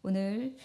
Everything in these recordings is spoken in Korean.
오늘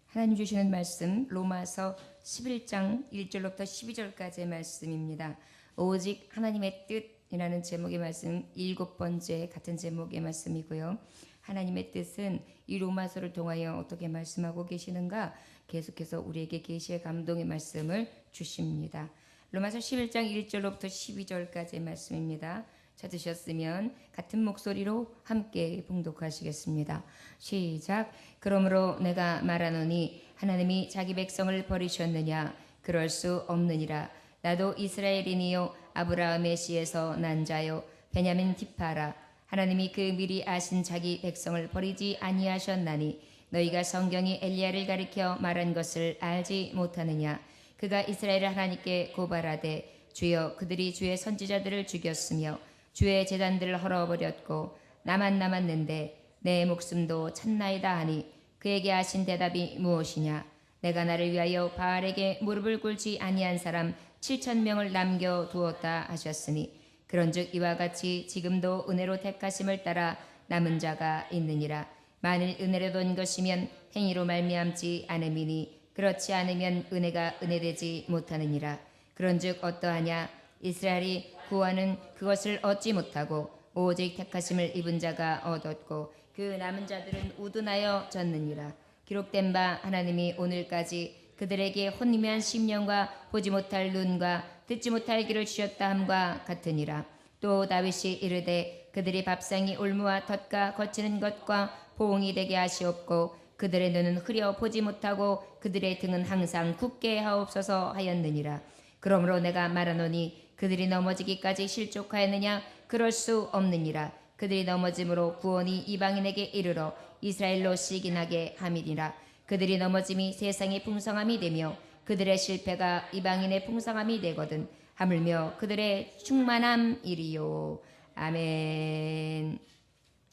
하나님 주시는 말씀 로마서 11장 1절로부터 12절까지의 말씀입니다. 오직 하나님의 뜻이라는 제목의 말씀 7번째 같은 제목의 말씀이고요. 하나님의 뜻은 이 로마서를 통하여 어떻게 말씀하고 계시는가 계속해서 우리에게 계시의 감동의 말씀을 주십니다. 로마서 11장 1절로부터 12절까지의 말씀입니다. 찾으셨으면 같은 목소리로 함께 봉독하시겠습니다. 시작. 그러므로 내가 말하노니 하나님이 자기 백성을 버리셨느냐? 그럴 수 없느니라. 나도 이스라엘인이요 아브라함의 씨에서 난 자요 베냐민 디파라. 하나님이 그 미리 아신 자기 백성을 버리지 아니하셨나니 너희가 성경이 엘리야를 가리켜 말한 것을 알지 못하느냐? 그가 이스라엘을 하나님께 고발하되 주여 그들이 주의 선지자들을 죽였으며 주의 제단들을 헐어버렸고 나만 남았는데 내 목숨도 찼나이다 하니 그에게 하신 대답이 무엇이냐? 내가 나를 위하여 바알에게 무릎을 꿇지 아니한 사람 7,000명을 남겨두었다 하셨으니 그런즉 이와 같이 지금도 은혜로 택하심을 따라 남은 자가 있느니라. 만일 은혜로 된 것이면 행위로 말미암지 않음이니 그렇지 않으면 은혜가 은혜되지 못하느니라. 그런즉 어떠하냐? 이스라엘이 구하는 그것을 얻지 못하고 오직 택하심을 입은 자가 얻었고 그 남은 자들은 우둔하여 졌느니라. 기록된 바 하나님이 오늘까지 그들에게 혼미한 심령과 보지 못할 눈과 듣지 못할 귀를 주셨다 함과 같으니라. 또 다윗이 이르되 그들이 밥상이 올무와 덫과 거치는 것과 보응이 되게 하시옵고 그들의 눈은 흐려 보지 못하고 그들의 등은 항상 굳게 하옵소서 하였느니라. 그러므로 내가 말하노니 그들이 넘어지기까지 실족하였느냐? 그럴 수 없느니라. 그들이 넘어짐으로 구원이 이방인에게 이르러 이스라엘로 시기나게 함이니라. 그들이 넘어짐이 세상의 풍성함이 되며 그들의 실패가 이방인의 풍성함이 되거든 하물며 그들의 충만함이리요. 아멘.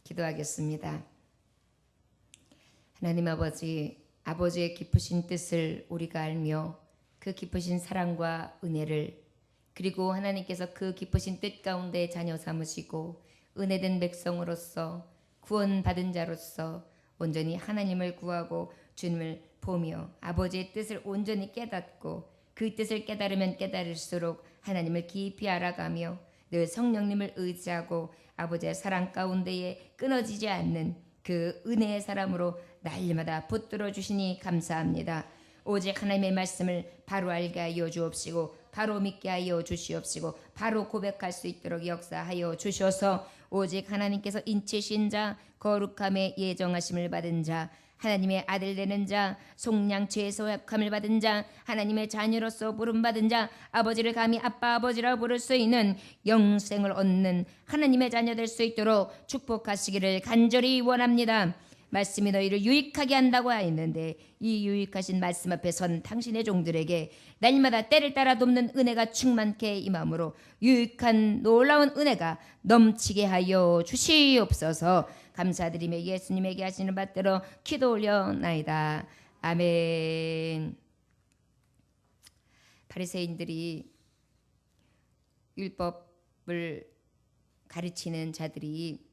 기도하겠습니다. 하나님 아버지의 깊으신 뜻을 우리가 알며 그 깊으신 사랑과 은혜를 그리고 하나님께서 그 깊으신 뜻 가운데 자녀 삼으시고 은혜된 백성으로서 구원받은 자로서 온전히 하나님을 구하고 주님을 보며 아버지의 뜻을 온전히 깨닫고 그 뜻을 깨달으면 깨달을수록 하나님을 깊이 알아가며 늘 성령님을 의지하고 아버지의 사랑 가운데에 끊어지지 않는 그 은혜의 사람으로 날마다 붙들어 주시니 감사합니다. 오직 하나님의 말씀을 바로 알게 하여 주옵시고 바로 믿게 하여 주시옵시고 바로 고백할 수 있도록 역사하여 주셔서 오직 하나님께서 인치신 자 거룩함에 예정하심을 받은 자 하나님의 아들 되는 자 속량 죄소약함을 받은 자 하나님의 자녀로서 부름받은 자 아버지를 감히 아빠 아버지라 부를 수 있는 영생을 얻는 하나님의 자녀 될 수 있도록 축복하시기를 간절히 원합니다. 말씀이 너희를 유익하게 한다고 하였는데 이 유익하신 말씀 앞에 선 당신의 종들에게 날마다 때를 따라 돕는 은혜가 충만케 임함으로 유익한 놀라운 은혜가 넘치게 하여 주시옵소서. 감사드리며 예수님에게 하시는 받들어 기도 올려나이다. 아멘. 바리새인들이 율법을 가르치는 자들이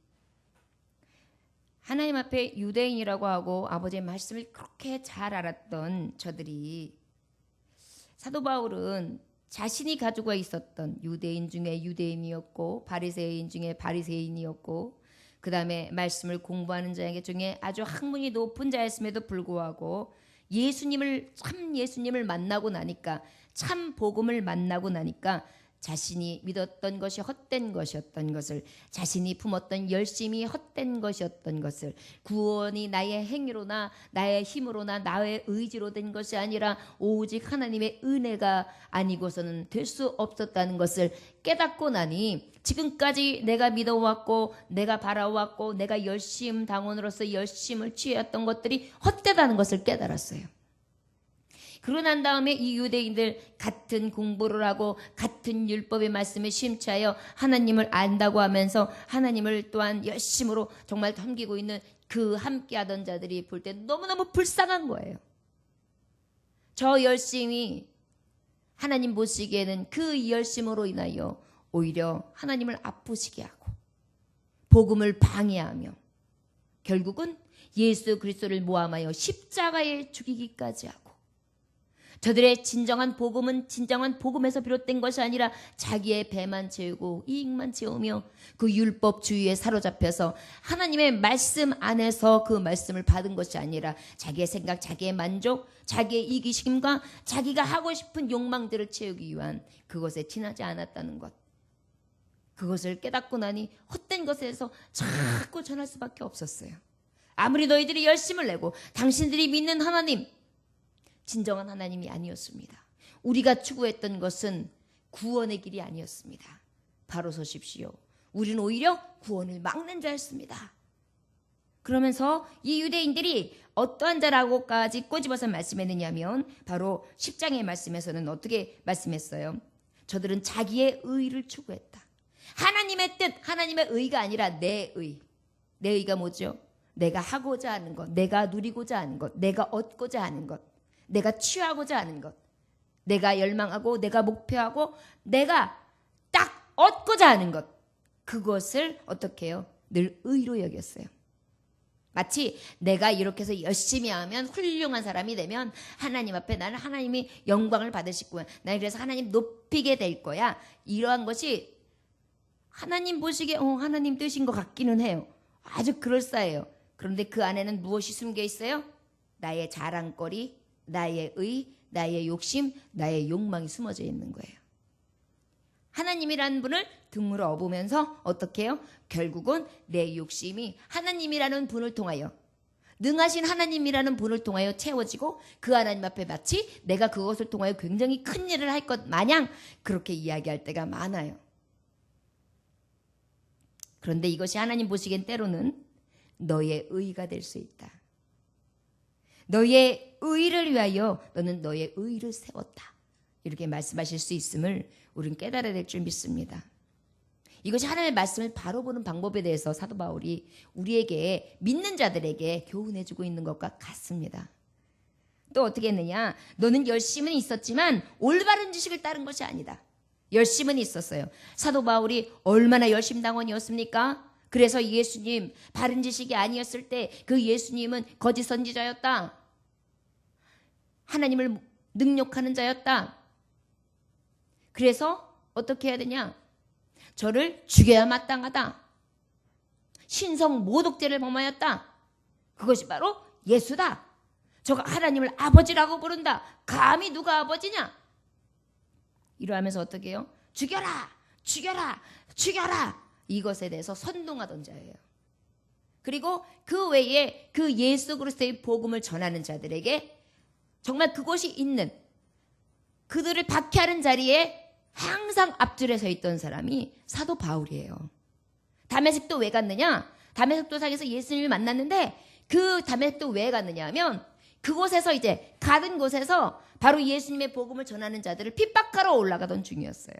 하나님 앞에 유대인이라고 하고 아버지의 말씀을 그렇게 잘 알았던 저들이 사도 바울은 자신이 가지고 있었던 유대인 중에 유대인이었고 바리새인 중에 바리새인이었고 그 다음에 말씀을 공부하는 자에게 중에 아주 학문이 높은 자였음에도 불구하고 참 예수님을 만나고 나니까 참 복음을 만나고 나니까 자신이 믿었던 것이 헛된 것이었던 것을 자신이 품었던 열심이 헛된 것이었던 것을 구원이 나의 행위로나 나의 힘으로나 나의 의지로 된 것이 아니라 오직 하나님의 은혜가 아니고서는 될 수 없었다는 것을 깨닫고 나니 지금까지 내가 믿어왔고 내가 바라왔고 내가 열심 당원으로서 열심을 취해왔던 것들이 헛되다는 것을 깨달았어요. 그러고 난 다음에 이 유대인들 같은 공부를 하고 같은 율법의 말씀에 심취하여 하나님을 안다고 하면서 하나님을 또한 열심으로 정말 섬기고 있는 그 함께하던 자들이 볼 때 너무너무 불쌍한 거예요. 저 열심이 하나님 보시기에는 그 열심으로 인하여 오히려 하나님을 아프시게 하고 복음을 방해하며 결국은 예수 그리스도를 모함하여 십자가에 죽이기까지 하고, 저들의 진정한 복음은 진정한 복음에서 비롯된 것이 아니라 자기의 배만 채우고 이익만 채우며 그 율법주의에 사로잡혀서 하나님의 말씀 안에서 그 말씀을 받은 것이 아니라 자기의 생각, 자기의 만족, 자기의 이기심과 자기가 하고 싶은 욕망들을 채우기 위한 그것에 지나지 않았다는 것. 그것을 깨닫고 나니 헛된 것에서 자꾸 전할 수밖에 없었어요. 아무리 너희들이 열심을 내고 당신들이 믿는 하나님, 진정한 하나님이 아니었습니다. 우리가 추구했던 것은 구원의 길이 아니었습니다. 바로 서십시오. 우리는 오히려 구원을 막는 자였습니다. 그러면서 이 유대인들이 어떠한 자라고까지 꼬집어서 말씀했느냐면 바로 10장의 말씀에서는 어떻게 말씀했어요? 저들은 자기의 의를 추구했다. 하나님의 뜻, 하나님의 의가 아니라 내 의. 내 의가 뭐죠? 내가 하고자 하는 것, 내가 누리고자 하는 것, 내가 얻고자 하는 것, 내가 취하고자 하는 것, 내가 열망하고 내가 목표하고 내가 딱 얻고자 하는 것, 그것을 어떻게 해요? 늘 의로 여겼어요. 마치 내가 이렇게 해서 열심히 하면 훌륭한 사람이 되면 하나님 앞에 나는 하나님이 영광을 받으실 거야. 나는 그래서 하나님 높이게 될 거야. 이러한 것이 하나님 보시기에 하나님 뜻인 것 같기는 해요. 아주 그럴싸해요. 그런데 그 안에는 무엇이 숨겨 있어요? 나의 자랑거리, 나의 의, 나의 욕심, 나의 욕망이 숨어져 있는 거예요. 하나님이라는 분을 등으로 업으면서 어떻게 해요? 결국은 내 욕심이 하나님이라는 분을 통하여, 능하신 하나님이라는 분을 통하여 채워지고 그 하나님 앞에 마치 내가 그것을 통하여 굉장히 큰 일을 할 것 마냥 그렇게 이야기할 때가 많아요. 그런데 이것이 하나님 보시기엔 때로는 너의 의가 될 수 있다. 너의 의를 위하여 너는 너의 의를 세웠다. 이렇게 말씀하실 수 있음을 우리는 깨달아야 될 줄 믿습니다. 이것이 하나님의 말씀을 바로 보는 방법에 대해서 사도 바울이 우리에게, 믿는 자들에게 교훈해주고 있는 것과 같습니다. 또 어떻게 했느냐? 너는 열심은 있었지만 올바른 지식을 따른 것이 아니다. 열심은 있었어요. 사도 바울이 얼마나 열심당원이었습니까? 그래서 예수님 바른 지식이 아니었을 때 그 예수님은 거짓 선지자였다. 하나님을 능욕하는 자였다. 그래서 어떻게 해야 되냐? 저를 죽여야 마땅하다. 신성 모독죄를 범하였다. 그것이 바로 예수다. 저가 하나님을 아버지라고 부른다. 감히 누가 아버지냐? 이러하면서 어떻게 해요? 죽여라! 죽여라! 죽여라! 이것에 대해서 선동하던 자예요. 그리고 그 외에 그 예수 그리스도의 복음을 전하는 자들에게 정말 그곳이 있는, 그들을 박해하는 자리에 항상 앞줄에 서 있던 사람이 사도 바울이에요. 다메섹도 왜 갔느냐? 다메섹도 상에서 예수님을 만났는데 그 다메섹도 왜 갔느냐 하면 그곳에서 이제 가는 곳에서 바로 예수님의 복음을 전하는 자들을 핍박하러 올라가던 중이었어요.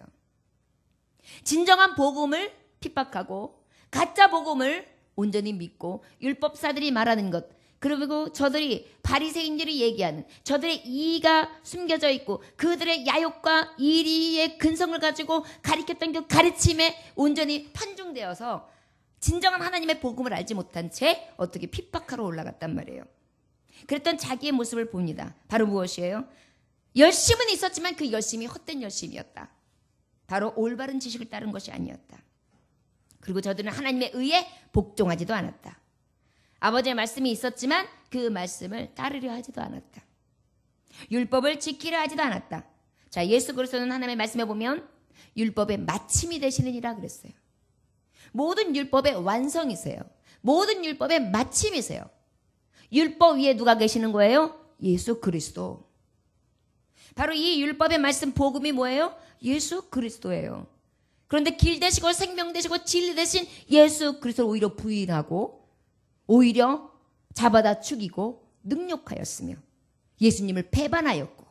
진정한 복음을 핍박하고 가짜 복음을 온전히 믿고 율법사들이 말하는 것, 그리고 저들이 바리새인들이 얘기하는 저들의 이의가 숨겨져 있고 그들의 야욕과 이리의 근성을 가지고 가리켰던 그 가르침에 온전히 편중되어서 진정한 하나님의 복음을 알지 못한 채 어떻게 핍박하러 올라갔단 말이에요. 그랬던 자기의 모습을 봅니다. 바로 무엇이에요? 열심은 있었지만 그 열심이 헛된 열심이었다. 바로 올바른 지식을 따른 것이 아니었다. 그리고 저들은 하나님의 의에 복종하지도 않았다. 아버지의 말씀이 있었지만 그 말씀을 따르려 하지도 않았다. 율법을 지키려 하지도 않았다. 자, 예수 그리스도는 하나님의 말씀에 보면 율법의 마침이 되시는 이라 그랬어요. 모든 율법의 완성이세요. 모든 율법의 마침이세요. 율법 위에 누가 계시는 거예요? 예수 그리스도. 바로 이 율법의 말씀 복음이 뭐예요? 예수 그리스도예요. 그런데 길 되시고 생명 되시고 진리 되신 예수 그리스도를 오히려 부인하고 오히려 잡아다 죽이고 능욕하였으며 예수님을 배반하였고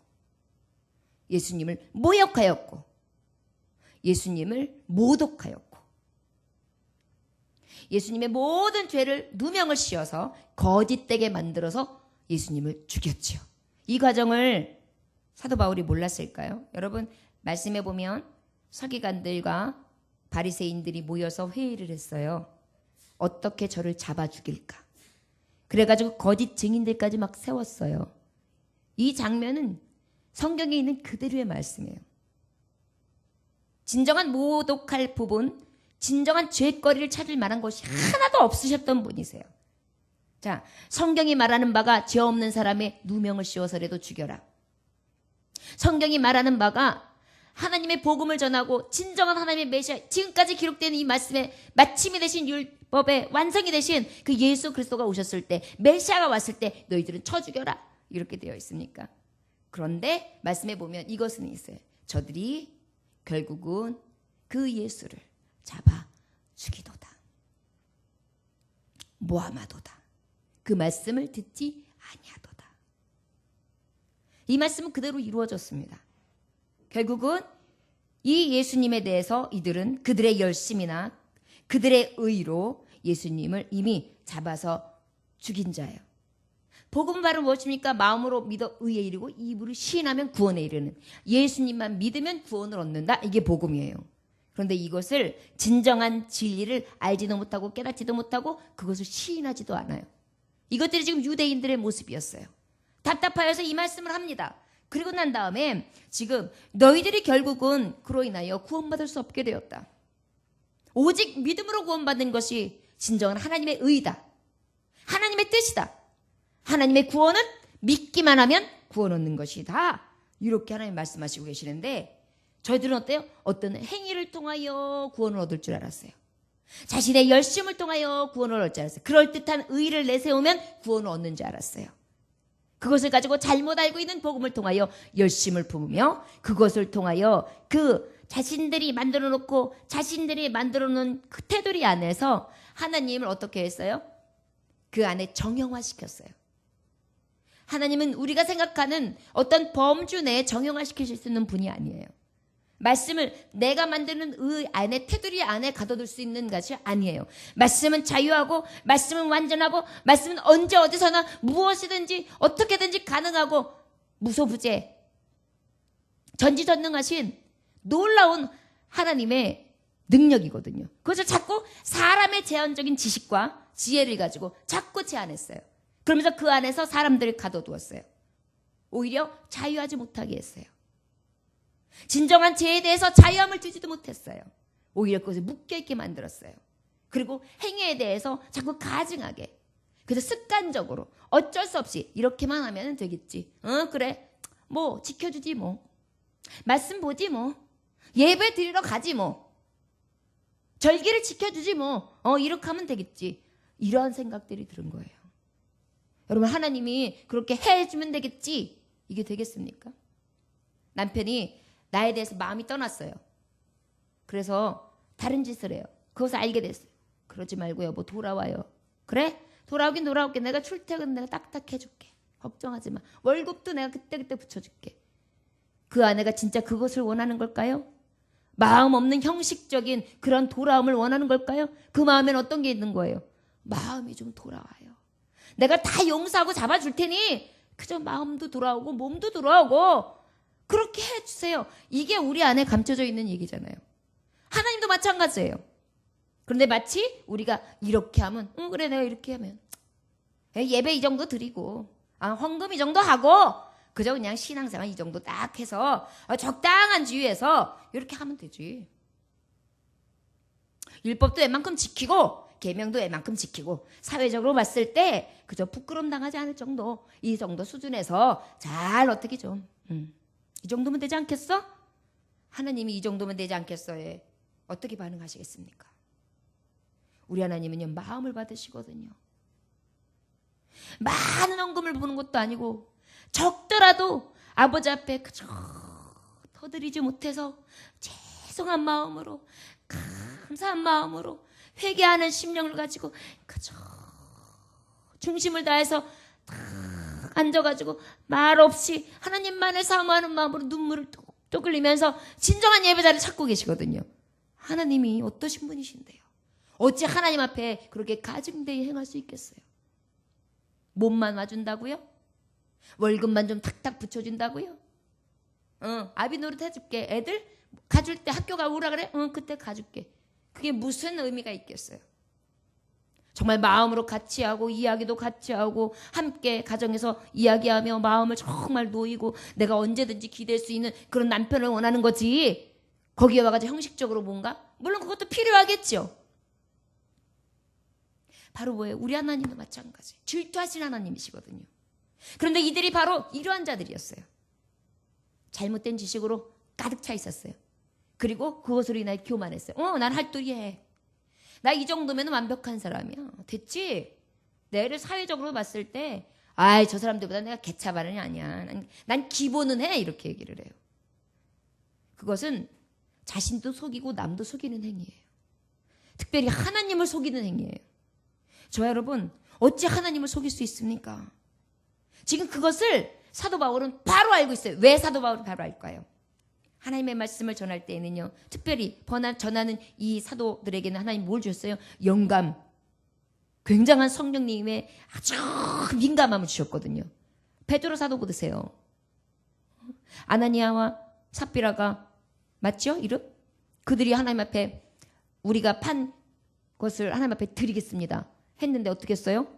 예수님을 모욕하였고 예수님을 모독하였고 예수님의 모든 죄를 누명을 씌워서 거짓되게 만들어서 예수님을 죽였지요. 이 과정을 사도 바울이 몰랐을까요? 여러분 말씀해 보면 서기관들과 바리새인들이 모여서 회의를 했어요. 어떻게 저를 잡아 죽일까? 그래가지고 거짓 증인들까지 막 세웠어요. 이 장면은 성경에 있는 그대로의 말씀이에요. 진정한 모독할 부분, 진정한 죄거리를 찾을 만한 것이 하나도 없으셨던 분이세요. 자, 성경이 말하는 바가 죄 없는 사람의 누명을 씌워서라도 죽여라. 성경이 말하는 바가 하나님의 복음을 전하고 진정한 하나님의 메시아, 지금까지 기록된 이 말씀의 마침이 되신 율법의 완성이 되신 그 예수 그리스도가 오셨을 때, 메시아가 왔을 때 너희들은 쳐 죽여라, 이렇게 되어 있습니까? 그런데 말씀에 보면 이것은 있어요. 저들이 결국은 그 예수를 잡아 죽이도다, 모함하도다, 그 말씀을 듣지 아니하도다. 이 말씀은 그대로 이루어졌습니다. 결국은 이 예수님에 대해서 이들은 그들의 열심이나 그들의 의로 예수님을 이미 잡아서 죽인 자예요. 복음 바로 무엇입니까? 마음으로 믿어 의에 이르고 입으로 시인하면 구원에 이르는, 예수님만 믿으면 구원을 얻는다, 이게 복음이에요. 그런데 이것을 진정한 진리를 알지도 못하고 깨닫지도 못하고 그것을 시인하지도 않아요. 이것들이 지금 유대인들의 모습이었어요. 답답하여서 이 말씀을 합니다. 그리고 난 다음에 지금 너희들이 결국은 그로 인하여 구원받을 수 없게 되었다. 오직 믿음으로 구원받는 것이 진정한 하나님의 의다, 하나님의 뜻이다. 하나님의 구원은 믿기만 하면 구원 얻는 것이다, 이렇게 하나님 말씀하시고 계시는데, 저희들은 어때요? 어떤 행위를 통하여 구원을 얻을 줄 알았어요. 자신의 열심을 통하여 구원을 얻을 줄 알았어요. 그럴듯한 의의를 내세우면 구원을 얻는 줄 알았어요. 그것을 가지고 잘못 알고 있는 복음을 통하여 열심을 품으며, 그것을 통하여 그 자신들이 만들어 놓고 자신들이 만들어 놓은 그 테두리 안에서 하나님을 어떻게 했어요? 그 안에 정형화시켰어요. 하나님은 우리가 생각하는 어떤 범주 내에 정형화시키실 수 있는 분이 아니에요. 말씀을 내가 만드는 의 안에, 테두리 안에 가둬둘 수 있는 것이 아니에요. 말씀은 자유하고, 말씀은 완전하고, 말씀은 언제 어디서나 무엇이든지 어떻게든지 가능하고 무소부재 전지전능하신 놀라운 하나님의 능력이거든요. 그것을 자꾸 사람의 제한적인 지식과 지혜를 가지고 자꾸 제한했어요. 그러면서 그 안에서 사람들을 가둬두었어요. 오히려 자유하지 못하게 했어요. 진정한 죄에 대해서 자유함을 주지도 못했어요. 오히려 그것을 묶여있게 만들었어요. 그리고 행위에 대해서 자꾸 가증하게, 그래서 습관적으로 어쩔 수 없이 이렇게만 하면 되겠지, 그래 뭐 지켜주지, 뭐 말씀 보지, 뭐 예배 드리러 가지, 뭐 절기를 지켜주지, 뭐 이렇게 하면 되겠지, 이러한 생각들이 들은 거예요. 여러분, 하나님이 그렇게 해주면 되겠지, 이게 되겠습니까? 남편이 나에 대해서 마음이 떠났어요. 그래서 다른 짓을 해요. 그것을 알게 됐어요. 그러지 말고 여보 돌아와요. 그래? 돌아오긴 돌아올게. 내가 출퇴근 내가 딱딱 해줄게. 걱정하지 마. 월급도 내가 그때그때 붙여줄게. 그 아내가 진짜 그것을 원하는 걸까요? 마음 없는 형식적인 그런 돌아옴을 원하는 걸까요? 그 마음엔 어떤 게 있는 거예요? 마음이 좀 돌아와요. 내가 다 용서하고 잡아줄 테니 그저 마음도 돌아오고 몸도 돌아오고 그렇게 해주세요. 이게 우리 안에 감춰져 있는 얘기잖아요. 하나님도 마찬가지예요. 그런데 마치 우리가 이렇게 하면, 그래 내가 이렇게 하면 예배 이 정도 드리고 헌금 이 정도 하고 그저 그냥 신앙생활 이 정도 딱 해서 적당한 주의에서 이렇게 하면 되지. 율법도 웬만큼 지키고 계명도 웬만큼 지키고 사회적으로 봤을 때 그저 부끄러움 당하지 않을 정도, 이 정도 수준에서 잘 어떻게 좀 이 정도면 되지 않겠어? 하나님이 이 정도면 되지 않겠어요? 어떻게 반응하시겠습니까? 우리 하나님은요, 마음을 받으시거든요. 많은 헌금을 보는 것도 아니고 적더라도 아버지 앞에 그저 터드리지 못해서 죄송한 마음으로, 감사한 마음으로 회개하는 심령을 가지고 그저 중심을 다해서 앉아가지고 말 없이 하나님만을 사모하는 마음으로 눈물을 뚝뚝 흘리면서 진정한 예배자를 찾고 계시거든요. 하나님이 어떠신 분이신데요? 어찌 하나님 앞에 그렇게 가증되게 행할 수 있겠어요? 몸만 와준다고요? 월급만 좀 탁탁 붙여준다고요? 아비 노릇 해줄게. 애들 가줄 때 학교 가 오라 그래? 그때 가줄게. 그게 무슨 의미가 있겠어요? 정말 마음으로 같이 하고 이야기도 같이 하고 함께 가정에서 이야기하며 마음을 정말 놓이고 내가 언제든지 기댈 수 있는 그런 남편을 원하는 거지. 거기에 와가지고 형식적으로 뭔가? 물론 그것도 필요하겠죠. 바로 뭐예요? 우리 하나님도 마찬가지. 질투하신 하나님이시거든요. 그런데 이들이 바로 이러한 자들이었어요. 잘못된 지식으로 가득 차 있었어요. 그리고 그것으로 인하여 교만했어요. 난 할도리해. 나 이 정도면 완벽한 사람이야. 됐지? 내를 사회적으로 봤을 때 저 사람들보다 내가 개차반이 아니야. 난 기본은 해. 이렇게 얘기를 해요. 그것은 자신도 속이고 남도 속이는 행위예요. 특별히 하나님을 속이는 행위예요. 저와 여러분, 어찌 하나님을 속일 수 있습니까? 지금 그것을 사도 바울은 바로 알고 있어요. 왜 사도 바울은 바로 알까요? 하나님의 말씀을 전할 때에는요, 특별히 전하는 이 사도들에게는 하나님 뭘 주셨어요? 영감, 굉장한 성령님의 아주 민감함을 주셨거든요. 베드로 사도 보세요. 아나니아와 삽비라가 맞죠? 이름? 그들이 하나님 앞에 우리가 판 것을 하나님 앞에 드리겠습니다 했는데 어떻게 했어요?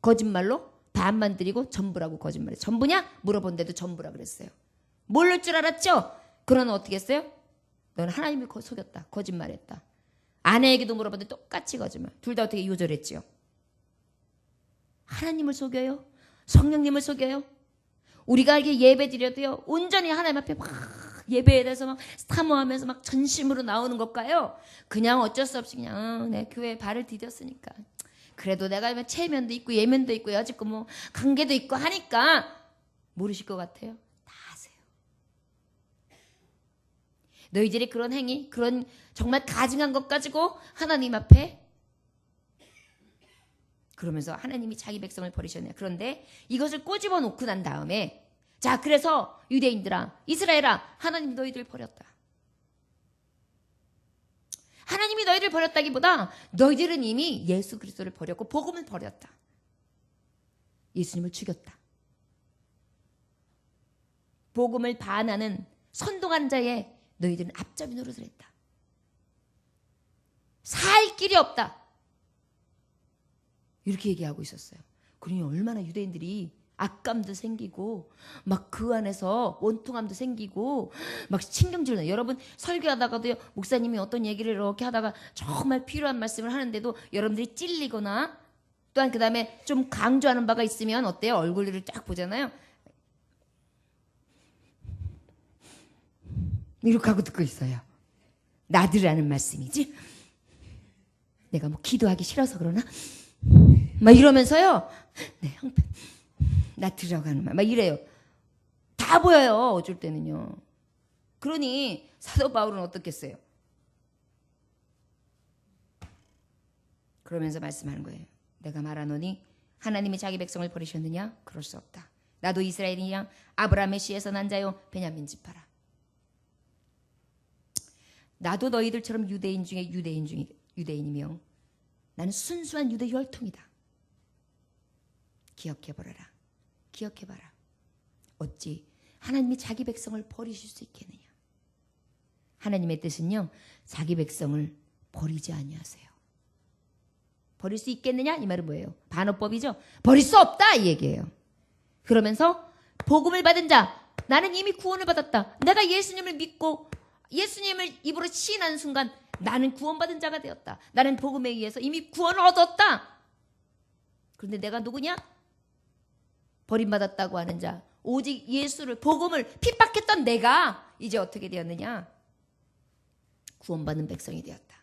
거짓말로 반만 드리고 전부라고 거짓말해요. 전부냐? 물어본데도 전부라 그랬어요. 모를 줄 알았죠? 그러나 어떻게 했어요? 넌 하나님을 속였다. 거짓말했다. 아내에게도 물어봤는데 똑같이 거짓말. 둘 다 어떻게 요절했죠? 하나님을 속여요? 성령님을 속여요? 우리가 이렇게 예배 드려도요, 온전히 하나님 앞에 막 예배에 대해서 막 사모하면서 막 전심으로 나오는 걸까요? 그냥 어쩔 수 없이 그냥 내 교회에 발을 디뎠으니까 그래도 내가 체면도 있고 예면도 있고 여지껏 뭐 관계도 있고 하니까 모르실 것 같아요. 다 아세요. 너희들이 그런 행위, 그런 정말 가증한 것 가지고 하나님 앞에 그러면서 하나님이 자기 백성을 버리셨네요. 그런데 이것을 꼬집어 놓고 난 다음에 자, 그래서 유대인들아, 이스라엘아, 하나님이 너희들 버렸다. 하나님이 너희를 버렸다기보다 너희들은 이미 예수 그리스도를 버렸고 복음을 버렸다. 예수님을 죽였다. 복음을 반하는 선동하는 자에 너희들은 앞잡이 노릇을 했다. 살 길이 없다. 이렇게 얘기하고 있었어요. 그러니 얼마나 유대인들이 악감도 생기고 막 그 안에서 원통함도 생기고 막 신경질 나요. 여러분 설교하다가도요, 목사님이 어떤 얘기를 이렇게 하다가 정말 필요한 말씀을 하는데도 여러분들이 찔리거나 또한 그 다음에 좀 강조하는 바가 있으면 어때요? 얼굴을 딱 보잖아요. 이렇게 하고 듣고 있어요. 나들으라는 말씀이지? 내가 뭐 기도하기 싫어서 그러나? 막 이러면서요. 네, 형편. 나 들어가는 말. 막 이래요. 다 보여요. 어쩔 때는요. 그러니 사도 바울은 어떻겠어요? 그러면서 말씀하는 거예요. 내가 말하노니 하나님이 자기 백성을 버리셨느냐? 그럴 수 없다. 나도 이스라엘이냐? 아브라함의 씨에서 난 자요. 베냐민 지파라. 나도 너희들처럼 유대인 중에 유대인이며 나는 순수한 유대 혈통이다. 기억해보라라. 기억해봐라. 어찌 하나님이 자기 백성을 버리실 수 있겠느냐. 하나님의 뜻은요, 자기 백성을 버리지 아니하세요. 버릴 수 있겠느냐? 이 말은 뭐예요? 반어법이죠. 버릴 수 없다 이 얘기예요. 그러면서 복음을 받은 자, 나는 이미 구원을 받았다. 내가 예수님을 믿고 예수님을 입으로 시인하는 순간 나는 구원받은 자가 되었다. 나는 복음에 의해서 이미 구원을 얻었다. 그런데 내가 누구냐? 버림받았다고 하는 자, 오직 예수를, 복음을 핍박했던 내가 이제 어떻게 되었느냐? 구원받는 백성이 되었다.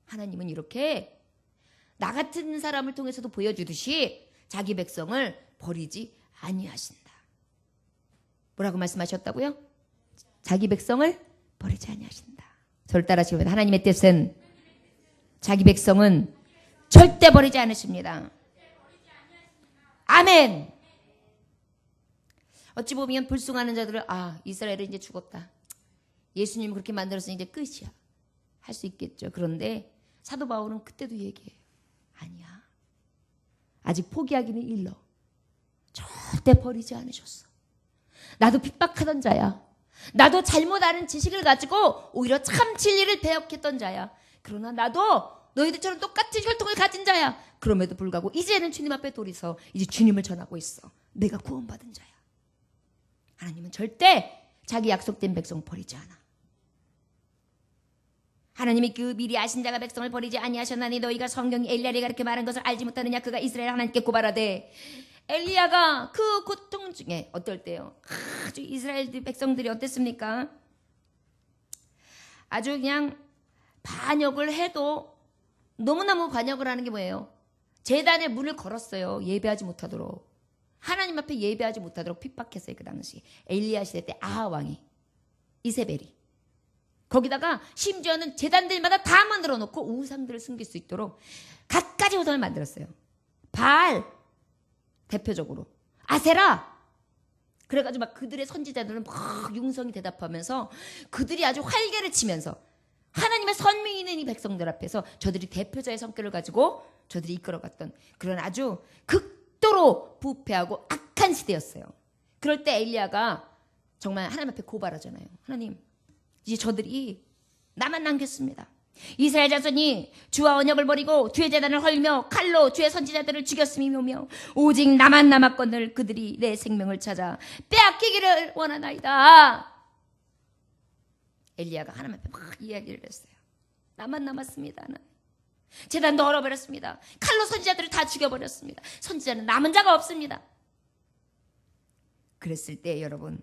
하나님은 이렇게 나 같은 사람을 통해서도 보여주듯이 자기 백성을 버리지 아니하신다. 뭐라고 말씀하셨다고요? 자기 백성을 버리지 아니하신다. 저를 따라하시면 하나님의 뜻은 자기 백성은 절대 버리지 않으십니다. 아멘. 어찌 보면 불순하는 자들은 이스라엘은 이제 죽었다. 예수님이 그렇게 만들었으니 이제 끝이야. 할 수 있겠죠. 그런데 사도 바울은 그때도 얘기해요. 아니야. 아직 포기하기는 일러. 절대 버리지 않으셨어. 나도 핍박하던 자야. 나도 잘못 아는 지식을 가지고 오히려 참 진리를 배역했던 자야. 그러나 나도 너희들처럼 똑같은 혈통을 가진 자야. 그럼에도 불구하고 이제는 주님 앞에 돌이서 이제 주님을 전하고 있어. 내가 구원받은 자야. 하나님은 절대 자기 약속된 백성 버리지 않아. 하나님이 그 미리 아신 자가 백성을 버리지 아니하셨나니 너희가 성경이 엘리야를 가르쳐 말한 것을 알지 못하느냐. 그가 이스라엘 하나님께 고발하되. 엘리야가 그 고통 중에 어떨 때요? 아주 이스라엘 백성들이 어땠습니까? 아주 그냥 반역을 해도 너무너무 반역을 하는 게 뭐예요? 제단에 문을 걸었어요. 예배하지 못하도록. 하나님 앞에 예배하지 못하도록 핍박했어요. 그 당시 엘리야 시대 때 아하 왕이, 이세벨이. 거기다가 심지어는 제단들마다 다 만들어 놓고 우상들을 숨길 수 있도록 갖가지 우상을 만들었어요. 바알 대표적으로, 아세라. 그래가지고 막 그들의 선지자들은 막 융성이 대답하면서 그들이 아주 활개를 치면서 하나님의 선민인 이 백성들 앞에서 저들이 대표자의 성격을 가지고 저들이 이끌어갔던 그런 아주 극도로 부패하고 악한 시대였어요. 그럴 때 엘리야가 정말 하나님 앞에 고발하잖아요. 하나님, 이제 저들이 나만 남겼습니다. 이스라엘 자손이 주와 언약을 버리고 주의 제단을 헐며 칼로 주의 선지자들을 죽였음이며 오직 나만 남았거늘 그들이 내 생명을 찾아 빼앗기기를 원하나이다. 엘리야가 하나님 앞에 막 이야기를 했어요. 나만 남았습니다. 제단도 얼어버렸습니다. 칼로 선지자들을 다 죽여버렸습니다. 선지자는 남은 자가 없습니다. 그랬을 때 여러분,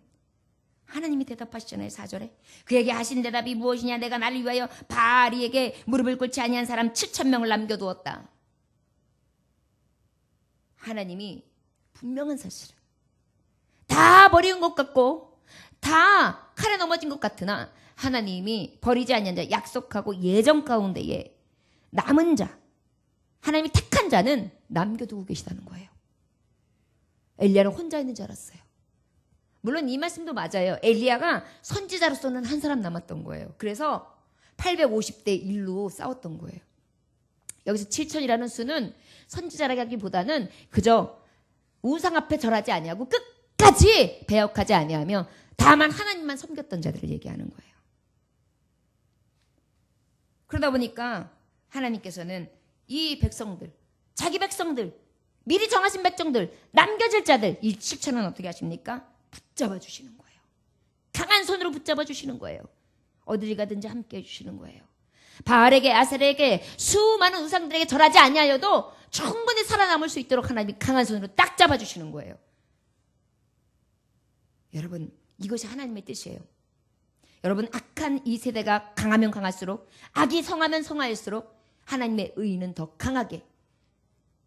하나님이 대답하시잖아요. 4절에 그에게 하신 대답이 무엇이냐. 내가 나를 위하여 바알에게 무릎을 꿇지 아니한 사람 7,000명을 남겨두었다. 하나님이 분명한 사실은 다 버리는 것 같고 다 칼에 넘어진 것 같으나 하나님이 버리지 아니한 자, 약속하고 예정 가운데에 남은 자, 하나님이 택한 자는 남겨두고 계시다는 거예요. 엘리야는 혼자 있는 줄 알았어요. 물론 이 말씀도 맞아요. 엘리야가 선지자로서는 한 사람 남았던 거예요. 그래서 850대 1로 싸웠던 거예요. 여기서 7천이라는 수는 선지자라기보다는 그저 우상 앞에 절하지 아니하고 끝까지 배역하지 아니하며 다만 하나님만 섬겼던 자들을 얘기하는 거예요. 그러다 보니까 하나님께서는 이 백성들, 자기 백성들, 미리 정하신 백성들, 남겨질 자들, 이 7천은 어떻게 하십니까? 붙잡아 주시는 거예요. 강한 손으로 붙잡아 주시는 거예요. 어딜 가든지 함께 해주시는 거예요. 바알에게, 아셀에게, 수많은 우상들에게 절하지 아니하여도 충분히 살아남을 수 있도록 하나님이 강한 손으로 딱 잡아주시는 거예요. 여러분, 이것이 하나님의 뜻이에요. 여러분, 악한 이 세대가 강하면 강할수록, 악이 성하면 성할수록 하나님의 의는 더 강하게,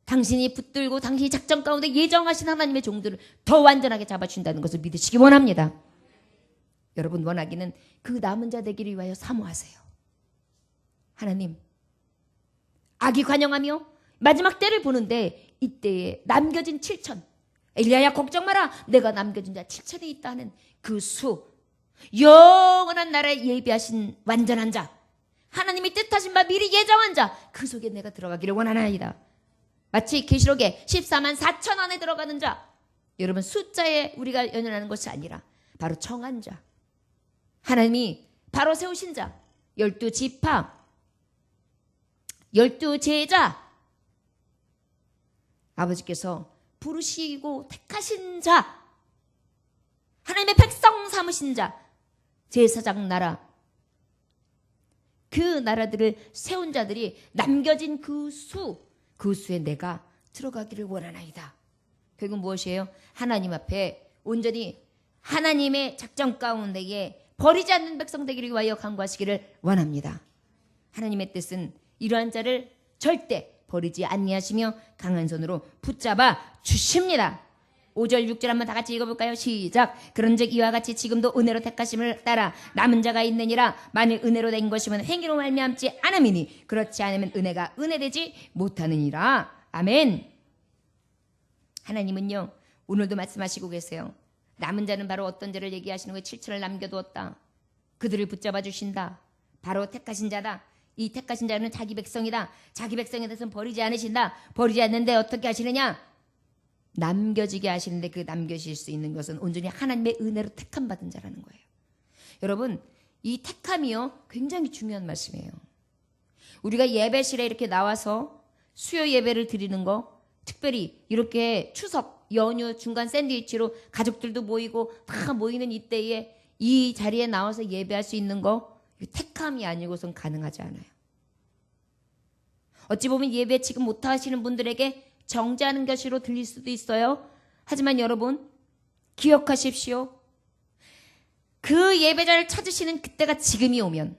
당신이 붙들고 당신이 작전 가운데 예정하신 하나님의 종들을 더 완전하게 잡아준다는 것을 믿으시기 원합니다. 여러분, 원하기는 그 남은 자 되기를 위하여 사모하세요. 하나님, 악이 관영하며 마지막 때를 보는데 이때에 남겨진 7천, 엘리야야 걱정 마라, 내가 남겨진 자 7천이 있다는 그 수, 영원한 나라에 예비하신 완전한 자, 하나님이 뜻하신 바 미리 예정한 자, 그 속에 내가 들어가기를 원하나이다. 마치 계시록에 14만 4천 안에 들어가는 자, 여러분 숫자에 우리가 연연하는 것이 아니라 바로 정한 자, 하나님이 바로 세우신 자, 12지파, 12제자, 아버지께서 부르시고 택하신 자, 하나님의 백성 삼으신 자, 제사장 나라, 그 나라들을 세운 자들이 남겨진 그 수에 내가 들어가기를 원하나이다. 결국 무엇이에요? 하나님 앞에 온전히 하나님의 작전 가운데에 버리지 않는 백성 되기를 위하여 간구하시기를 원합니다. 하나님의 뜻은 이러한 자를 절대 버리지 아니하시며 강한 손으로 붙잡아 주십니다. 5절 6절 한번 다 같이 읽어볼까요? 시작. 그런즉 이와 같이 지금도 은혜로 택하심을 따라 남은 자가 있느니라. 만일 은혜로 된 것이면 행위로 말미암지 않음이니 그렇지 않으면 은혜가 은혜되지 못하느니라. 아멘. 하나님은요, 오늘도 말씀하시고 계세요. 남은 자는 바로 어떤 자를 얘기하시는 거예요? 7천을 남겨두었다. 그들을 붙잡아 주신다. 바로 택하신 자다. 이 택하신 자는 자기 백성이다. 자기 백성에 대해서는 버리지 않으신다. 버리지 않는데 어떻게 하시느냐? 남겨지게 하시는데 그 남겨질 수 있는 것은 온전히 하나님의 은혜로 택함 받은 자라는 거예요. 여러분, 이 택함이요 굉장히 중요한 말씀이에요. 우리가 예배실에 이렇게 나와서 수요 예배를 드리는 거, 특별히 이렇게 추석 연휴 중간 샌드위치로 가족들도 모이고 다 모이는 이때에 이 자리에 나와서 예배할 수 있는 거, 택함이 아니고선 가능하지 않아요. 어찌 보면 예배 지금 못 하시는 분들에게 정죄하는 것으로 들릴 수도 있어요. 하지만 여러분 기억하십시오. 그 예배자를 찾으시는 그때가 지금이 오면,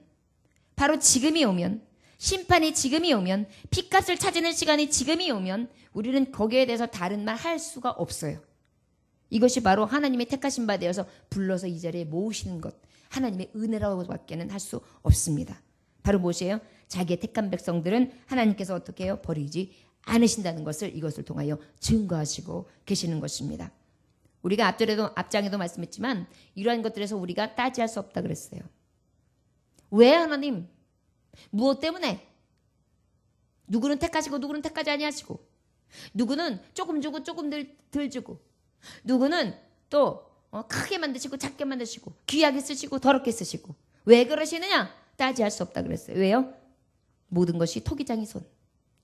바로 지금이 오면, 심판이 지금이 오면, 핏값을 찾는 시간이 지금이 오면 우리는 거기에 대해서 다른 말 할 수가 없어요. 이것이 바로 하나님의 택하신 바 되어서 불러서 이 자리에 모으시는 것, 하나님의 은혜라고 밖에는 할 수 없습니다. 바로 무엇이에요? 자기의 택한 백성들은 하나님께서 어떻게 해요? 버리지 않으신다는 것을 이것을 통하여 증거하시고 계시는 것입니다. 우리가 앞장에도 말씀했지만 이러한 것들에서 우리가 따지할 수 없다 그랬어요. 왜 하나님? 무엇 때문에? 누구는 택하시고 누구는 택하지 아니하시고, 누구는 조금 주고 조금 덜 주고, 누구는 또 크게 만드시고 작게 만드시고 귀하게 쓰시고 더럽게 쓰시고, 왜 그러시느냐? 따지할 수 없다 그랬어요. 왜요? 모든 것이 토기장의 손,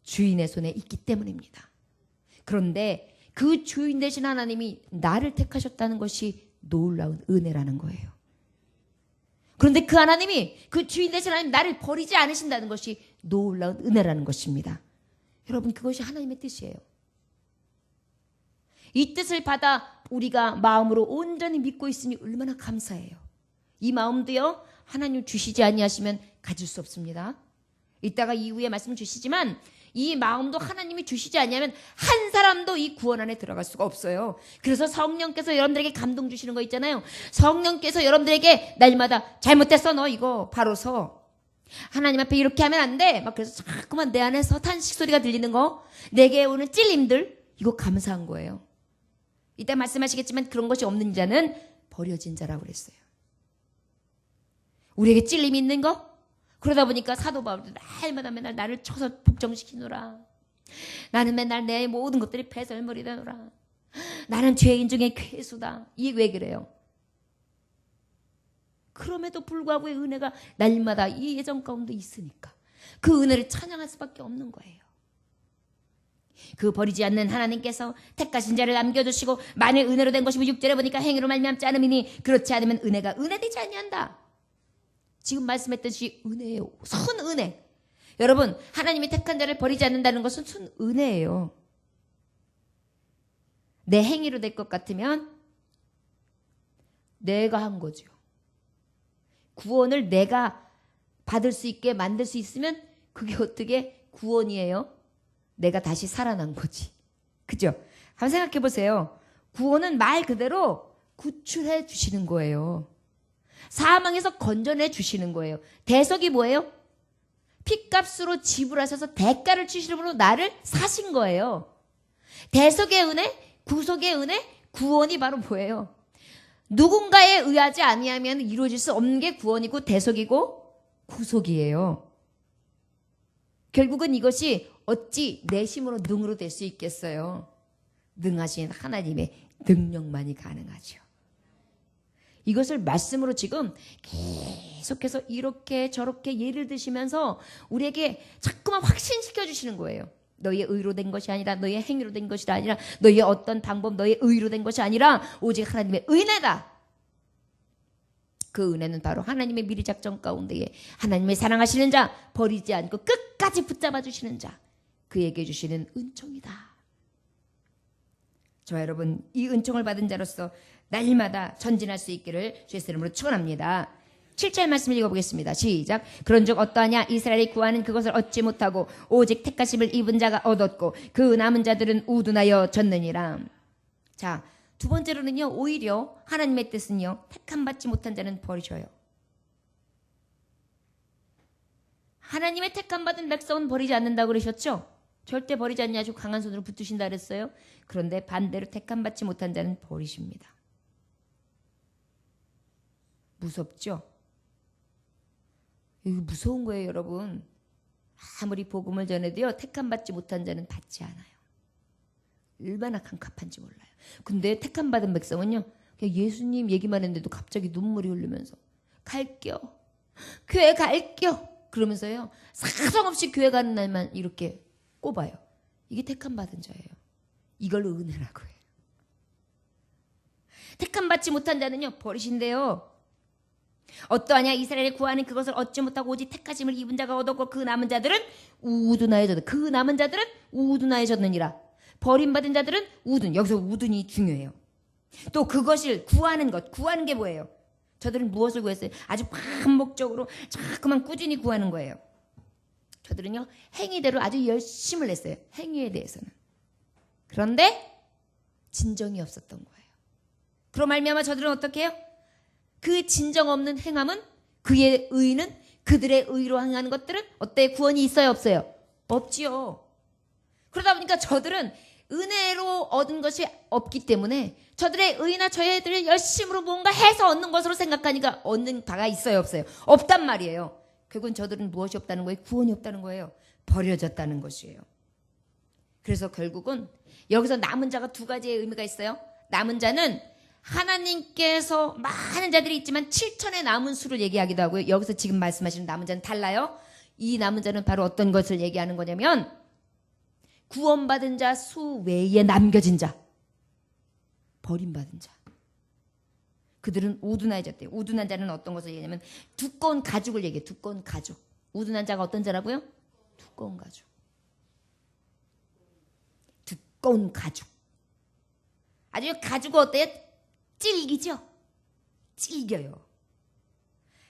주인의 손에 있기 때문입니다. 그런데 그 주인 되신 하나님이 나를 택하셨다는 것이 놀라운 은혜라는 거예요. 그런데 그 하나님이, 그 주인 되신 하나님 나를 버리지 않으신다는 것이 놀라운 은혜라는 것입니다. 여러분, 그것이 하나님의 뜻이에요. 이 뜻을 받아 우리가 마음으로 온전히 믿고 있으니 얼마나 감사해요. 이 마음도요, 하나님 주시지 아니하시면 가질 수 없습니다. 이따가 이후에 말씀 주시지만 이 마음도 하나님이 주시지 아니하면 한 사람도 이 구원 안에 들어갈 수가 없어요. 그래서 성령께서 여러분들에게 감동 주시는 거 있잖아요. 성령께서 여러분들에게 날마다 잘못됐어 너 이거 바로 서, 하나님 앞에 이렇게 하면 안 돼, 막 그래서 자꾸만 내 안에서 탄식 소리가 들리는 거, 내게 오는 찔림들, 이거 감사한 거예요. 이따 말씀하시겠지만 그런 것이 없는 자는 버려진 자라고 그랬어요. 우리에게 찔림이 있는 거, 그러다 보니까 사도 바울도 날마다 맨날 나를 쳐서 복종시키노라. 나는 맨날 내 모든 것들이 배설물이 되노라. 나는 죄인 중에 괴수다. 이게 왜 그래요? 그럼에도 불구하고 은혜가 날마다 이 예정 가운데 있으니까 그 은혜를 찬양할 수밖에 없는 거예요. 그 버리지 않는 하나님께서 택하신 자를 남겨주시고 만일 은혜로 된 것이면 6절에 보니까 행위로 말미암지 않음이니 그렇지 않으면 은혜가 은혜되지 아니한다. 지금 말씀했듯이 은혜예요. 순 은혜. 여러분, 하나님이 택한 자를 버리지 않는다는 것은 순 은혜예요. 내 행위로 될 것 같으면 내가 한 거죠. 구원을 내가 받을 수 있게 만들 수 있으면 그게 어떻게 구원이에요? 내가 다시 살아난 거지. 그죠? 한번 생각해 보세요. 구원은 말 그대로 구출해 주시는 거예요. 사망에서 건져내 주시는 거예요. 대속이 뭐예요? 핏값으로 지불하셔서 대가를 치시므로 나를 사신 거예요. 대속의 은혜, 구속의 은혜, 구원이 바로 뭐예요? 누군가에 의하지 아니하면 이루어질 수 없는 게 구원이고 대속이고 구속이에요. 결국은 이것이 어찌 내 힘으로 능으로 될 수 있겠어요? 능하신 하나님의 능력만이 가능하죠. 이것을 말씀으로 지금 계속해서 이렇게 저렇게 예를 드시면서 우리에게 자꾸만 확신시켜 주시는 거예요. 너희의 의로 된 것이 아니라, 너희의 행위로 된 것이 아니라, 너희의 어떤 방법, 너희의 의로 된 것이 아니라 오직 하나님의 은혜다. 그 은혜는 바로 하나님의 미리 작전 가운데에 하나님의 사랑하시는 자, 버리지 않고 끝까지 붙잡아 주시는 자, 그에게 주시는 은총이다. 저와 여러분, 이 은총을 받은 자로서 날마다 전진할 수 있기를 주의 이름으로 축원합니다. 7절 말씀 읽어보겠습니다. 시작. 그런즉 어떠하냐? 이스라엘이 구하는 그것을 얻지 못하고 오직 택하심을 입은 자가 얻었고 그 남은 자들은 우둔하여 졌느니라. 자, 두 번째로는요, 오히려 하나님의 뜻은요, 택함 받지 못한 자는 버리셔요. 하나님의 택함 받은 백성은 버리지 않는다고 그러셨죠? 절대 버리지 않냐 아주 강한 손으로 붙드신다 그랬어요. 그런데 반대로 택함 받지 못한 자는 버리십니다. 무섭죠? 이거 무서운 거예요, 여러분. 아무리 복음을 전해도요, 택함 받지 못한 자는 받지 않아요. 얼마나 깜깜한지 몰라요. 근데 택함 받은 백성은요, 그냥 예수님 얘기만 했는데도 갑자기 눈물이 흐르면서 갈겨, 교회 갈겨, 그러면서요 사정없이 교회 가는 날만 이렇게 꼽아요. 이게 택함 받은 자예요. 이걸 은혜라고 해요. 택함 받지 못한 자는요 버리신대요. 어떠하냐 이스라엘의 구하는 그것을 얻지 못하고 오직 택하심을 입은 자가 얻었고 그 남은 자들은 우둔하여졌다. 그 남은 자들은 우둔하여졌느니라. 버림받은 자들은 우둔. 여기서 우둔이 중요해요. 또 그것을 구하는 것. 구하는 게 뭐예요? 저들은 무엇을 구했어요? 아주 반복적으로 자꾸만 꾸준히 구하는 거예요. 저들은요 행위대로 아주 열심을 냈어요. 행위에 대해서는. 그런데 진정이 없었던 거예요. 그로 말미암아 저들은 어떻게 해요? 그 진정 없는 행함은 그의 의는 그들의 의로 행하는 것들은 어때? 구원이 있어요 없어요? 없지요. 그러다 보니까 저들은 은혜로 얻은 것이 없기 때문에 저들의 의나 저희들의 열심으로 뭔가 해서 얻는 것으로 생각하니까 얻는 바가 있어요 없어요? 없단 말이에요. 결국은 저들은 무엇이 없다는 거예요? 구원이 없다는 거예요. 버려졌다는 것이에요. 그래서 결국은 여기서 남은 자가 두 가지의 의미가 있어요. 남은 자는 하나님께서 많은 자들이 있지만 7천의 남은 수를 얘기하기도 하고요. 여기서 지금 말씀하시는 남은 자는 달라요. 이 남은 자는 바로 어떤 것을 얘기하는 거냐면 구원받은 자 수 외에 남겨진 자, 버림받은 자. 그들은 우둔해졌대요. 우둔한 자는 어떤 것을 얘기하냐면 두꺼운 가죽을 얘기해요. 두꺼운 가죽. 우둔한 자가 어떤 자라고요? 두꺼운 가죽. 두꺼운 가죽. 아주 가죽은 어때요? 질기죠? 질겨요.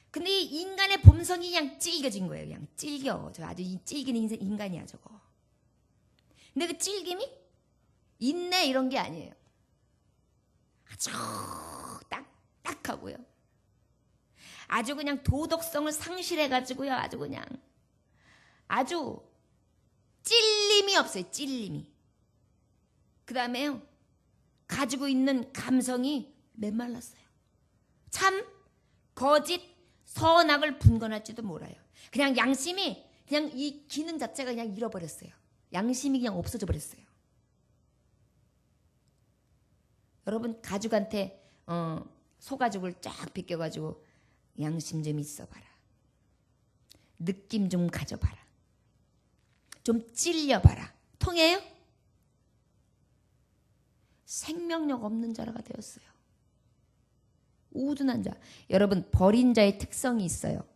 근데 이 인간의 본성이 그냥 질겨진 거예요. 그냥 질겨. 저 아주 질기는 인간이야 저거. 근데 그 질김이 인내 이런 게 아니에요. 아주 딱딱하고요. 아주 그냥 도덕성을 상실해가지고요. 아주 그냥 아주 찔림이 없어요. 찔림이. 그 다음에요. 가지고 있는 감성이 메말랐어요. 참, 거짓, 선악을 분간할지도 몰라요. 그냥 양심이 그냥 이 기능 자체가 그냥 잃어버렸어요. 양심이 그냥 없어져 버렸어요. 여러분 가죽한테 소가죽을 쫙 벗겨가지고 양심 좀 있어봐라. 느낌 좀 가져봐라. 좀 찔려봐라. 통해요? 생명력 없는 자라가 되었어요. 우둔한 자. 여러분 버린 자의 특성이 있어요.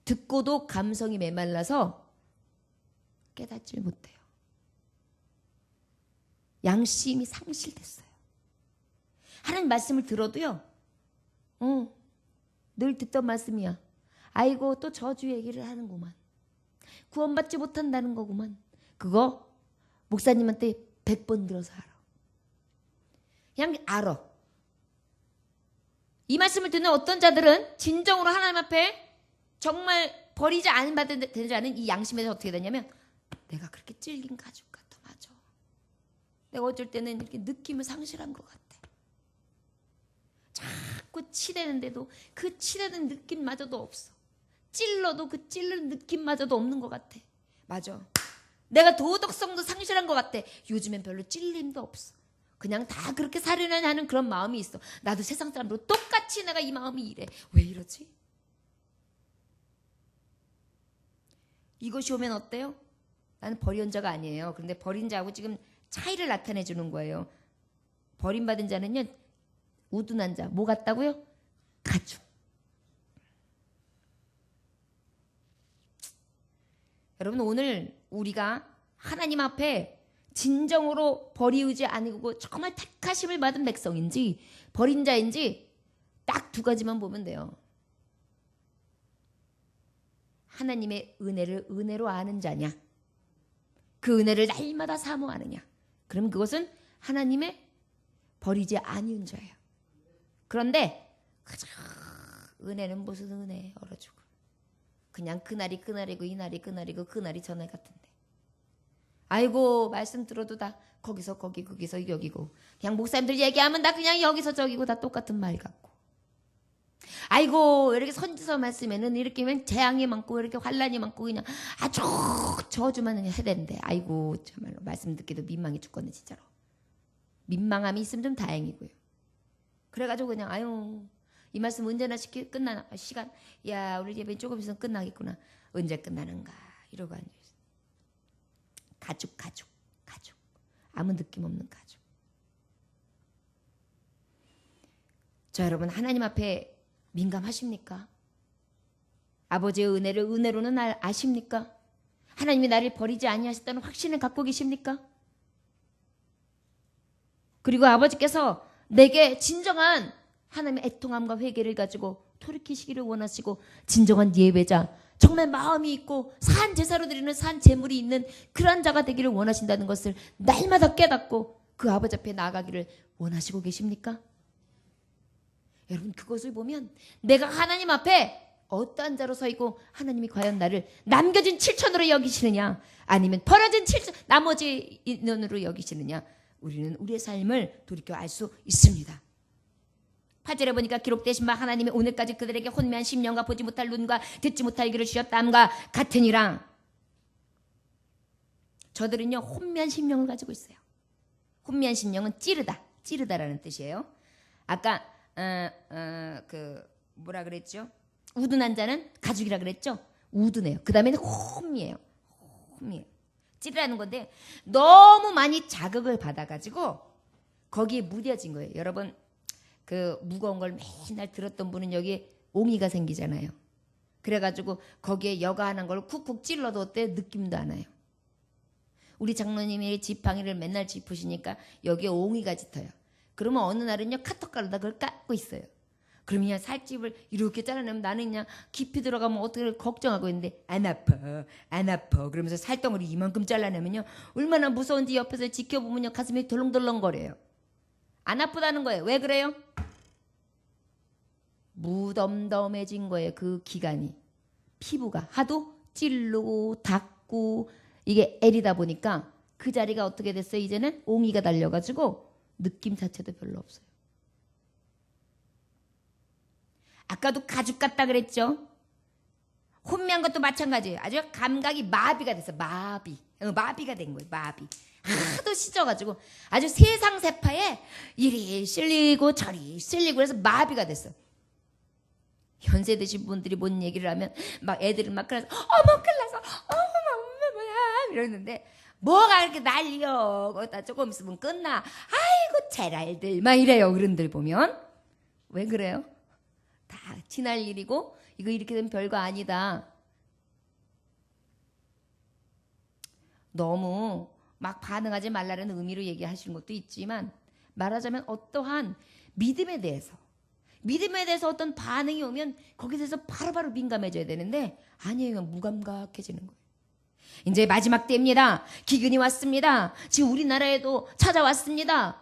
듣고도 감성이 메말라서 깨닫질 못해요. 양심이 상실됐어요. 하나님 말씀을 들어도요. 늘 듣던 말씀이야. 아이고 또 저주 얘기를 하는구만. 구원받지 못한다는 거구만. 그거 목사님한테 100번 들어서 알아. 그냥 알아. 이 말씀을 듣는 어떤 자들은 진정으로 하나님 앞에 정말 버리지 않은 받은 자는 이 양심에서 어떻게 되냐면 내가 그렇게 찔긴 가죽 같아. 맞아. 내가 어쩔 때는 이렇게 느낌을 상실한 것 같아. 자꾸 치대는데도 그 치대는 느낌마저도 없어. 찔러도 그 찔르는 느낌마저도 없는 것 같아. 맞아. 내가 도덕성도 상실한 것 같아. 요즘엔 별로 찔림도 없어. 그냥 다 그렇게 살려나 하는 그런 마음이 있어. 나도 세상 사람들로 똑같이 내가 이 마음이 이래. 왜 이러지? 이것이 오면 어때요? 나는 버린 자가 아니에요. 그런데 버린 자하고 지금 차이를 나타내 주는 거예요. 버림받은 자는요. 우둔한 자. 뭐 같다고요? 가죽. 여러분 오늘 우리가 하나님 앞에 진정으로 버리우지 아니고 정말 택하심을 받은 백성인지 버린 자인지 딱 두 가지만 보면 돼요. 하나님의 은혜를 은혜로 아는 자냐, 그 은혜를 날마다 사모하느냐. 그럼 그것은 하나님의 버리지 아니운 자예요. 그런데 그저 은혜는 무슨 은혜 얼어 죽어. 그냥 그날이 그날이고 이날이 그날이고 그날이 전날 같은데. 아이고 말씀 들어도 다 거기서 거기 거기서 여기고 그냥 목사님들 얘기하면 다 그냥 여기서 저기고 다 똑같은 말 같고. 아이고 이렇게 선지서 말씀에는 이렇게 재앙이 많고 이렇게 환란이 많고 그냥 아주 저주만 해야 되는데 아이고 정말로 말씀 듣기도 민망해 죽겠네 진짜로. 민망함이 있으면 좀 다행이고요. 그래가지고 그냥 아유 이 말씀 언제나 끝나나? 시간. 야, 우리 예배 조금 있으면 끝나겠구나. 언제 끝나는가? 이러고 앉아있어요. 가죽. 아무 느낌 없는 가죽. 자, 여러분 하나님 앞에 민감하십니까? 아버지의 은혜를 은혜로는 아십니까? 하나님이 나를 버리지 아니하셨다는 확신을 갖고 계십니까? 그리고 아버지께서 내게 진정한 하나님의 애통함과 회개를 가지고 돌이키시기를 원하시고 진정한 예배자, 정말 마음이 있고 산 제사로 드리는 산 제물이 있는 그런 자가 되기를 원하신다는 것을 날마다 깨닫고 그 아버지 앞에 나아가기를 원하시고 계십니까? 여러분 그것을 보면 내가 하나님 앞에 어떠한 자로 서 있고 하나님이 과연 나를 남겨진 7천으로 여기시느냐 아니면 벌어진 7천 나머지 인원으로 여기시느냐 우리는 우리의 삶을 돌이켜 알 수 있습니다. 8절에 보니까 기록되신 바 하나님이 오늘까지 그들에게 혼미한 심령과 보지 못할 눈과 듣지 못할 귀를 주셨다함과 같으니라. 저들은요 혼미한 심령을 가지고 있어요. 혼미한 심령은 찌르다라는 뜻이에요. 아까 뭐라 그랬죠? 우둔한 자는 가죽이라 그랬죠? 우둔해요. 그 다음에는 혼미해요. 찌르라는 건데 너무 많이 자극을 받아가지고 거기에 무뎌진 거예요. 여러분 그 무거운 걸 맨날 들었던 분은 여기에 옹이가 생기잖아요. 그래가지고 거기에 여가하는 걸 쿡쿡 찔러도 어때요? 느낌도 안 와요. 우리 장로님이 지팡이를 맨날 짚으시니까 여기에 옹이가 짙어요. 그러면 어느 날은요 카톡가루다 그걸 깎고 있어요. 그러면 그냥 살집을 이렇게 잘라내면 나는 그냥 깊이 들어가면 어떻게 걱정하고 있는데 안 아파 그러면서 살덩어리 이만큼 잘라내면요 얼마나 무서운지 옆에서 지켜보면요 가슴이 덜렁덜렁거려요. 안 아프다는 거예요. 왜 그래요? 무덤덤해진 거예요. 그 기간이 피부가 하도 찌르고 닦고 이게 애리다 보니까 그 자리가 어떻게 됐어요? 이제는 옹이가 달려가지고 느낌 자체도 별로 없어요. 아까도 가죽 같다 그랬죠? 혼미한 것도 마찬가지예요. 아주 감각이 마비가 됐어. 마비가 된 거예요. 마비. 하도 씻어가지고 아주 세상 세파에 이리 실리고 저리 실리고 그래서 마비가 됐어. 연세 드신 분들이 뭔 얘기를 하면 막 애들은 막 그래서 어머 큰일 나서 어머 뭐야 이러는데 뭐가 이렇게 난리여. 거기다 조금 있으면 끝나. 아이고 제랄들 막 이래요. 어른들 보면. 왜 그래요? 다 지날 일이고 이거 이렇게 되면 별거 아니다. 너무 막 반응하지 말라는 의미로 얘기하시는 것도 있지만 말하자면 어떠한 믿음에 대해서 어떤 반응이 오면 거기에 대해서 바로바로 민감해져야 되는데 아니에요. 무감각해지는 거예요. 이제 마지막 때입니다. 기근이 왔습니다. 지금 우리나라에도 찾아왔습니다.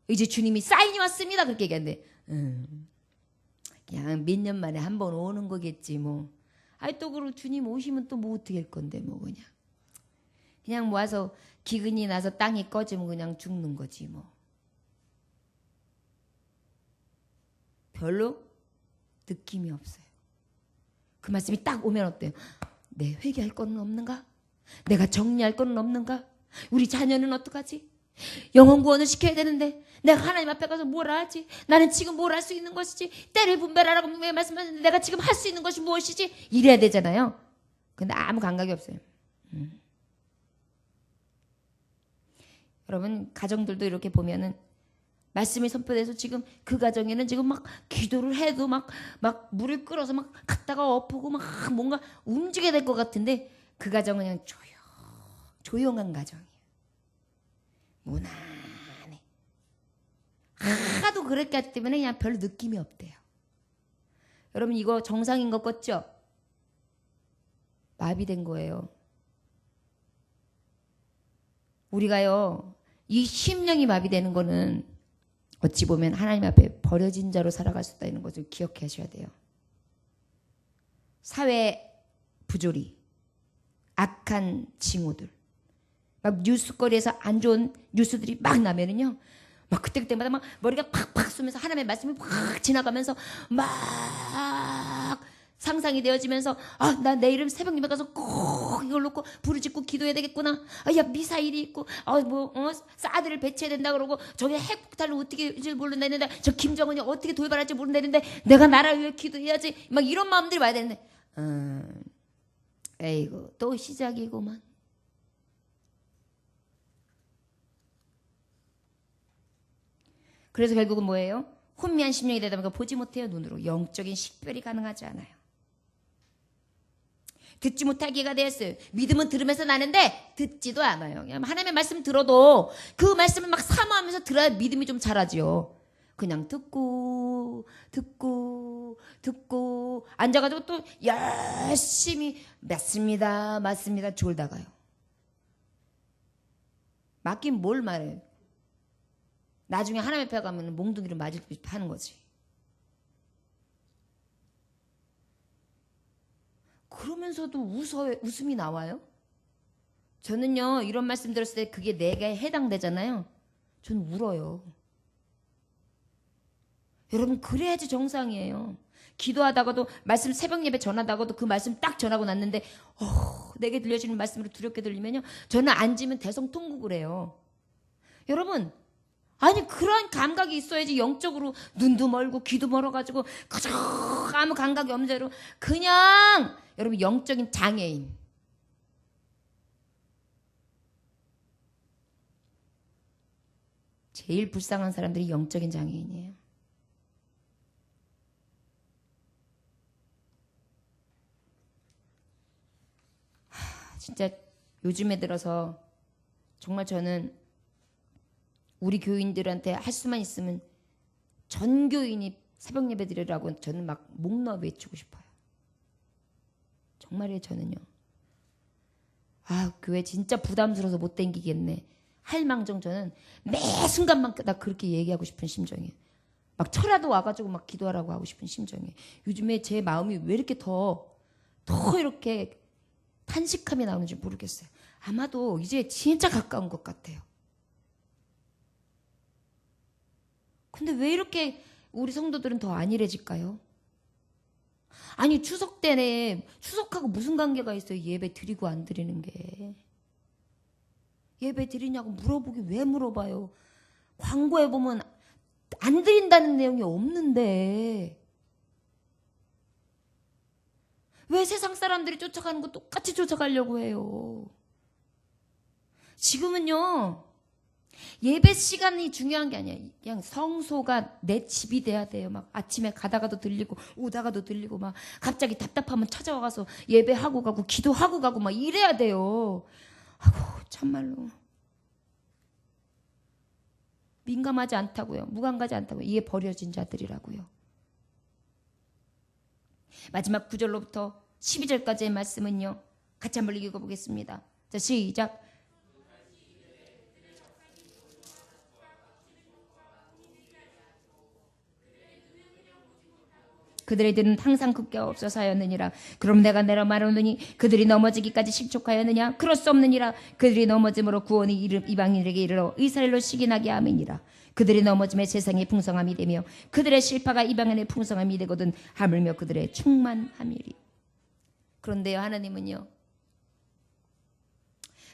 이제 주님이 사인이 왔습니다. 그렇게 얘기하는데 그냥 몇 년 만에 한 번 오는 거겠지 뭐. 아이 또 그러고 주님 오시면 또 뭐 어떻게 할 건데 뭐 그냥 와서 기근이 나서 땅이 꺼지면 그냥 죽는 거지 뭐. 별로 느낌이 없어요. 그 말씀이 딱 오면 어때요? 내 회개할 거는 없는가? 내가 정리할 거는 없는가? 우리 자녀는 어떡하지? 영혼 구원을 시켜야 되는데 내가 하나님 앞에 가서 뭘 하지? 나는 지금 뭘 할 수 있는 것이지? 때를 분별하라고 왜 말씀하셨는데 내가 지금 할 수 있는 것이 무엇이지? 이래야 되잖아요. 근데 아무 감각이 없어요. 여러분 가정들도 이렇게 보면은 말씀이 선포돼서 지금 그 가정에는 지금 막 기도를 해도 막 물을 끓여서 막 갖다가 엎고 막 뭔가 움직여야 될 것 같은데 그 가정은 그냥 조용한 가정이에요. 무난해. 하도 그랬기 때문에 그냥 별 느낌이 없대요. 여러분 이거 정상인 것 같죠? 마비된 거예요. 우리가요 이 심령이 마비되는 거는 어찌 보면 하나님 앞에 버려진 자로 살아갈 수 있다는 것을 기억해 하셔야 돼요. 사회 부조리, 악한 징후들, 막 뉴스거리에서 안 좋은 뉴스들이 막 나면은요, 막 그때마다 막 머리가 팍팍 쏘면서 하나님의 말씀이 확 지나가면서 막 상상이 되어지면서 나 내일은 새벽 예배 가서 꼭 이걸 놓고 부르짖고 기도해야 되겠구나. 야 미사일이 있고 사드를 배치해야 된다 그러고 저게 핵폭탄을 어떻게 할지 모른다 했는데 저 김정은이 어떻게 돌발할지 모른다 했는데 내가 나라 위해 기도해야지. 막 이런 마음들이 와야 되는데 에이구 또 시작이구만. 그래서 결국은 뭐예요? 혼미한 심령이 되다 보니까 보지 못해요. 눈으로. 영적인 식별이 가능하지 않아요. 듣지 못하기가 되었어요. 믿음은 들으면서 나는데 듣지도 않아요. 그냥 하나님의 말씀 들어도 그 말씀을 막 사모하면서 들어야 믿음이 좀 자라지요. 그냥 듣고 앉아가지고 또 열심히 맞습니다 졸다가요. 맞긴 뭘 말해요. 나중에 하나님 앞에 가면 몽둥이를 맞을 듯이 하는 거지. 그러면서도 웃음이 나와요? 저는요 이런 말씀 들었을 때 그게 내게 해당되잖아요. 전 울어요. 여러분 그래야지 정상이에요. 기도하다가도 말씀 새벽 예배 전하다가도 그 말씀 딱 전하고 났는데 내게 들려지는 말씀으로 두렵게 들리면요 저는 앉으면 대성통곡을 해요. 여러분 아니 그런 감각이 있어야지. 영적으로 눈도 멀고 귀도 멀어가지고 그저 아무 감각이 없는 대로 그냥 여러분 영적인 장애인. 제일 불쌍한 사람들이 영적인 장애인이에요. 진짜 요즘에 들어서 정말 저는 우리 교인들한테 할 수만 있으면 전 교인이 새벽 예배 드리라고 저는 막 목 놓아 외치고 싶어요. 정말이에요. 저는요. 교회 진짜 부담스러워서 못 댕기겠네. 할 망정 저는 매 순간만 나 그렇게 얘기하고 싶은 심정이에요. 막 철야도 와가지고 막 기도하라고 하고 싶은 심정이에요. 요즘에 제 마음이 왜 이렇게 더 이렇게 탄식함이 나오는지 모르겠어요. 아마도 이제 진짜 가까운 것 같아요. 근데 왜 이렇게 우리 성도들은 더 안일해질까요? 아니 추석 때네 추석하고 무슨 관계가 있어요? 예배 드리고 안 드리는 게. 예배 드리냐고 물어보기 왜 물어봐요? 광고에 보면 안 드린다는 내용이 없는데 왜 세상 사람들이 쫓아가는 거 똑같이 쫓아가려고 해요? 지금은요 예배 시간이 중요한 게 아니야. 그냥 성소가 내 집이 돼야 돼요. 막 아침에 가다가도 들리고 오다가도 들리고 막 갑자기 답답하면 찾아와서 예배하고 가고 기도하고 가고 막 이래야 돼요. 참말로 민감하지 않다고요. 무감가지 않다고요. 이게 버려진 자들이라고요. 마지막 9절로부터 12절까지의 말씀은요. 같이 한번 읽어보겠습니다. 자, 시작. 그들의 들은 항상 급겨 없어서 하였느니라. 그럼 내가 내려 말하노니 그들이 넘어지기까지 실족하였느냐? 그럴 수 없느니라. 그들이 넘어짐으로 구원이 이방인에게 이르러 이스라엘로 시기나게 함이니라. 그들이 넘어짐에 세상의 풍성함이 되며 그들의 실파가 이방인의 풍성함이 되거든 하물며 그들의 충만함이리. 그런데요 하나님은요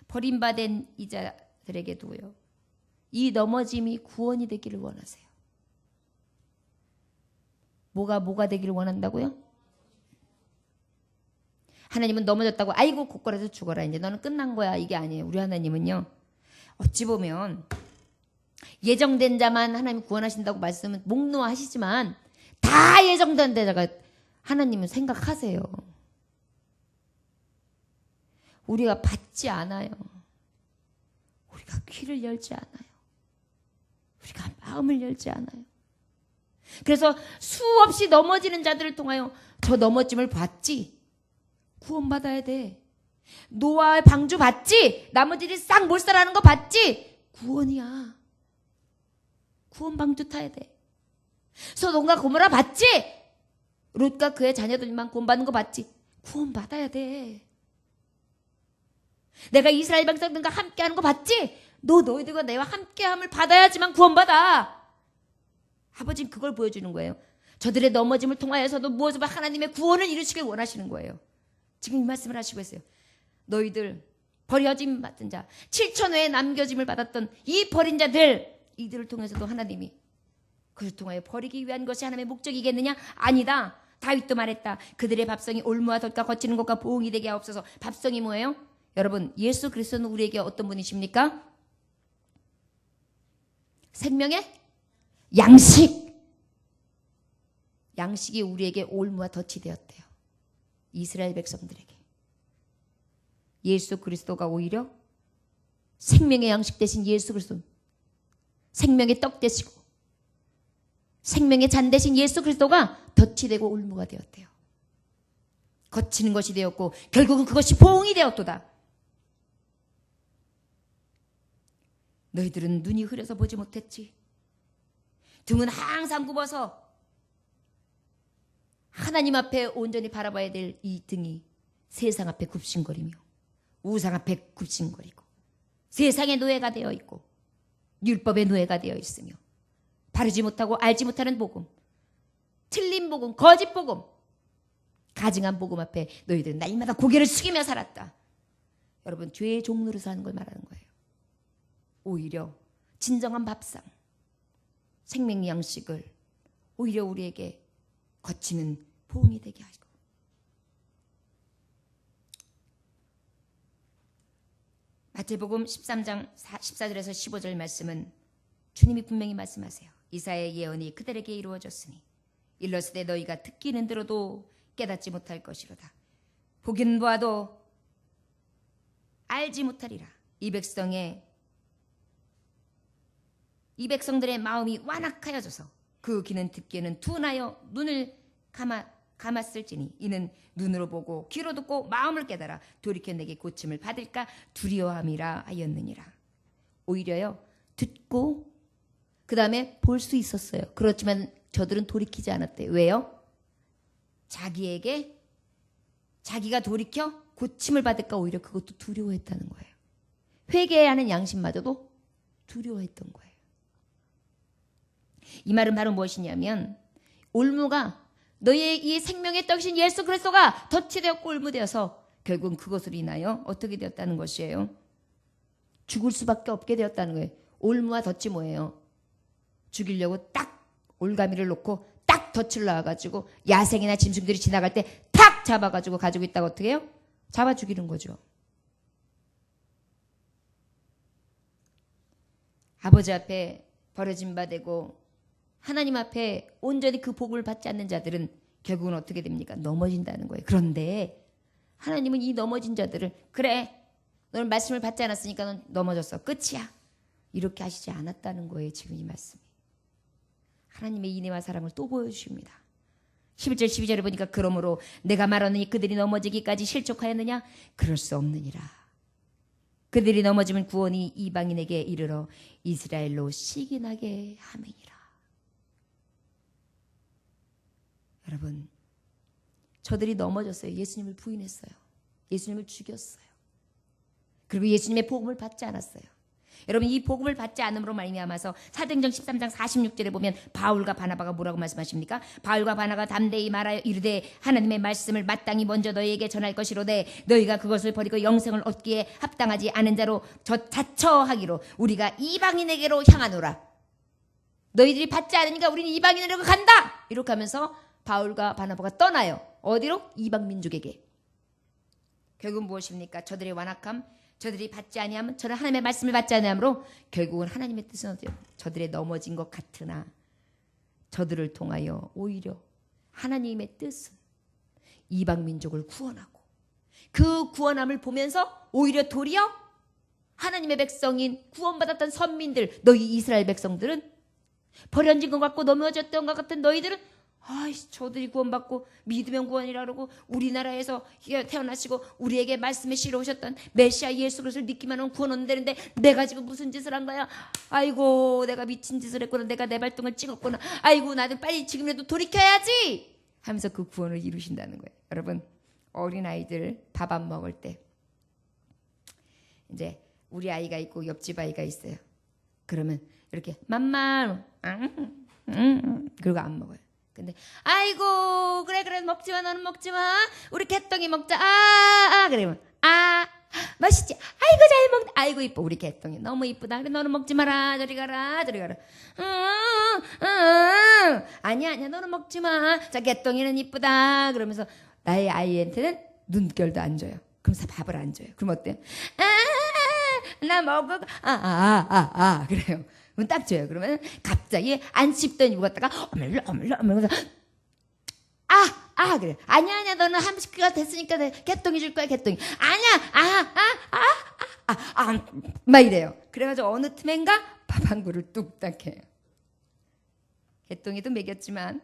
버림받은 이자들에게도요 이 넘어짐이 구원이 되기를 원하세요. 뭐가 되기를 원한다고요? 하나님은 넘어졌다고 아이고 곧걸어서 죽어라 이제 너는 끝난 거야 이게 아니에요. 우리 하나님은요 어찌 보면 예정된 자만 하나님 구원하신다고 말씀은 목 놓아 하시지만 다 예정된 자가 하나님은 생각하세요. 우리가 받지 않아요. 우리가 귀를 열지 않아요. 우리가 마음을 열지 않아요. 그래서 수없이 넘어지는 자들을 통하여 저 넘어짐을 봤지? 구원받아야 돼. 노아의 방주 봤지? 나머지들이 싹 몰살하는 거 봤지? 구원이야. 구원 방주 타야 돼. 소돔과 고모라 봤지? 롯과 그의 자녀들만 구원받는 거 봤지? 구원받아야 돼. 내가 이스라엘 백성들과 함께하는 거 봤지? 너희들과 내와 함께함을 받아야지만 구원받아. 아버지는 그걸 보여주는 거예요. 저들의 넘어짐을 통하여서도 무엇을 하나님의 구원을 이루시길 원하시는 거예요. 지금 이 말씀을 하시고 있어요. 너희들 버려짐 받은 자, 7천 후에 남겨짐을 받았던 이 버린 자들, 이들을 통해서도 하나님이 그를 통하여 버리기 위한 것이 하나님의 목적이겠느냐? 아니다. 다윗도 말했다. 그들의 밥성이 올무와 덫과 거치는 것과 보응이 되게 하옵소서. 밥성이 뭐예요? 여러분, 예수 그리스도는 우리에게 어떤 분이십니까? 생명의 양식. 양식이 우리에게 올무와 덫이 되었대요. 이스라엘 백성들에게. 예수 그리스도가 오히려 생명의 양식 대신 예수 그리스도, 생명의 떡 되시고 생명의 잔 대신 예수 그리스도가 덫이 되고 올무가 되었대요. 거치는 것이 되었고 결국은 그것이 보응이 되었도다. 너희들은 눈이 흐려서 보지 못했지. 등은 항상 굽어서 하나님 앞에 온전히 바라봐야 될 이 등이 세상 앞에 굽신거리며 우상 앞에 굽신거리고 세상의 노예가 되어 있고 율법의 노예가 되어 있으며 바르지 못하고 알지 못하는 복음, 틀린 복음, 거짓 복음, 가증한 복음 앞에 너희들은 날마다 고개를 숙이며 살았다. 여러분, 죄의 종로로 사는 걸 말하는 거예요. 오히려 진정한 밥상, 생명 양식을 오히려 우리에게 거치는 보응이 되게 하시고, 마태복음 13장 14절에서 15절 말씀은 주님이 분명히 말씀하세요. 이사야의 예언이 그들에게 이루어졌으니 일렀으되 너희가 듣기는 들어도 깨닫지 못할 것이로다. 보기는 보아도 알지 못하리라. 이 백성들의 마음이 완악하여져서 그 귀는 듣기에는 둔하여 눈을 감았을지니 이는 눈으로 보고 귀로 듣고 마음을 깨달아 돌이켜 내게 고침을 받을까 두려워함이라 하였느니라. 오히려요, 듣고 그 다음에 볼 수 있었어요. 그렇지만 저들은 돌이키지 않았대요. 왜요? 자기가 돌이켜 고침을 받을까 오히려 그것도 두려워했다는 거예요. 회개해야 하는 양심마저도 두려워했던 거예요. 이 말은 바로 무엇이냐면 올무가 너희의 이 생명의 떡이신 예수 그리스도가 덫이 되었고 올무되어서 결국은 그것으로 인하여 어떻게 되었다는 것이에요? 죽을 수밖에 없게 되었다는 거예요. 올무와 덫이 뭐예요? 죽이려고 딱 올가미를 놓고 딱 덫을 놔가지고 야생이나 짐승들이 지나갈 때 탁 잡아가지고 가지고 있다가 어떻게 해요? 잡아 죽이는 거죠. 아버지 앞에 버려진 바 되고 하나님 앞에 온전히 그 복을 받지 않는 자들은 결국은 어떻게 됩니까? 넘어진다는 거예요. 그런데 하나님은 이 넘어진 자들을 그래, 너는 말씀을 받지 않았으니까 넌 넘어졌어. 끝이야. 이렇게 하시지 않았다는 거예요. 지금 이 말씀이. 하나님의 인애와 사랑을 또 보여주십니다. 11절 12절에 보니까 그러므로 내가 말하느니 그들이 넘어지기까지 실족하였느냐? 그럴 수 없느니라. 그들이 넘어지면 구원이 이방인에게 이르러 이스라엘로 시기나게 함이니라. 여러분, 저들이 넘어졌어요. 예수님을 부인했어요. 예수님을 죽였어요. 그리고 예수님의 복음을 받지 않았어요. 여러분, 이 복음을 받지 않음으로 말미암아서 사도행전 13장 46절에 보면 바울과 바나바가 뭐라고 말씀하십니까? 바울과 바나바가 담대히 말하여 이르되 하나님의 말씀을 마땅히 먼저 너희에게 전할 것이로되 너희가 그것을 버리고 영생을 얻기에 합당하지 않은 자로 자처하기로 우리가 이방인에게로 향하노라. 너희들이 받지 않으니까 우리는 이방인으로 간다. 이렇게 하면서 바울과 바나바가 떠나요. 어디로? 이방 민족에게. 결국은 무엇입니까? 저들의 완악함, 저들이 받지 아니하면, 저는 하나님의 말씀을 받지 아니하므로 결국은 하나님의 뜻은 어디요? 저들의 넘어진 것 같으나 저들을 통하여 오히려 하나님의 뜻은 이방 민족을 구원하고 그 구원함을 보면서 오히려 도리어 하나님의 백성인 구원받았던 선민들, 너희 이스라엘 백성들은 버려진 것 같고 넘어졌던 것 같은 너희들은 저들이 구원받고 믿으면 구원이라 그러고 우리나라에서 태어나시고 우리에게 말씀에 실어오셨던 메시아 예수 그리스도를 믿기만 하면 구원 얻는다는데 내가 지금 무슨 짓을 한 거야? 아이고, 내가 미친 짓을 했구나. 내가 내 발등을 찍었구나. 아이고, 나는 빨리 지금이라도 돌이켜야지 하면서 그 구원을 이루신다는 거예요. 여러분, 어린아이들 밥 안 먹을 때 이제 우리 아이가 있고 옆집 아이가 있어요. 그러면 이렇게 맘마 그러고 안 먹어요. 근데 아이고 그래 먹지마, 너는 먹지마, 우리 개떡이 먹자, 그러면 맛있지? 아이고 잘 먹네. 아이고 이뻐. 우리 개똥이 너무 이쁘다. 그래 너는 먹지 마라. 저리 가라. 저리 가라. 아니야 너는 먹지 마. 자 개똥이는 이쁘다. 그러면서 나의 아이한테는 눈결도 안 줘요. 그러면서 밥을 안 줘요. 그럼 어때요? 나 먹어. 그래요. 그럼 딱 줘요. 그러면 갑자기 안 씹던 입을 갖다가 어물러 하면서 그래. 아니야 너는 30개가 됐으니까 개똥이 줄 거야. 개똥이. 아니야 막 이래요. 그래가지고 어느 틈엔가 밥 한 그릇을 뚝딱 해요. 개똥이도 먹였지만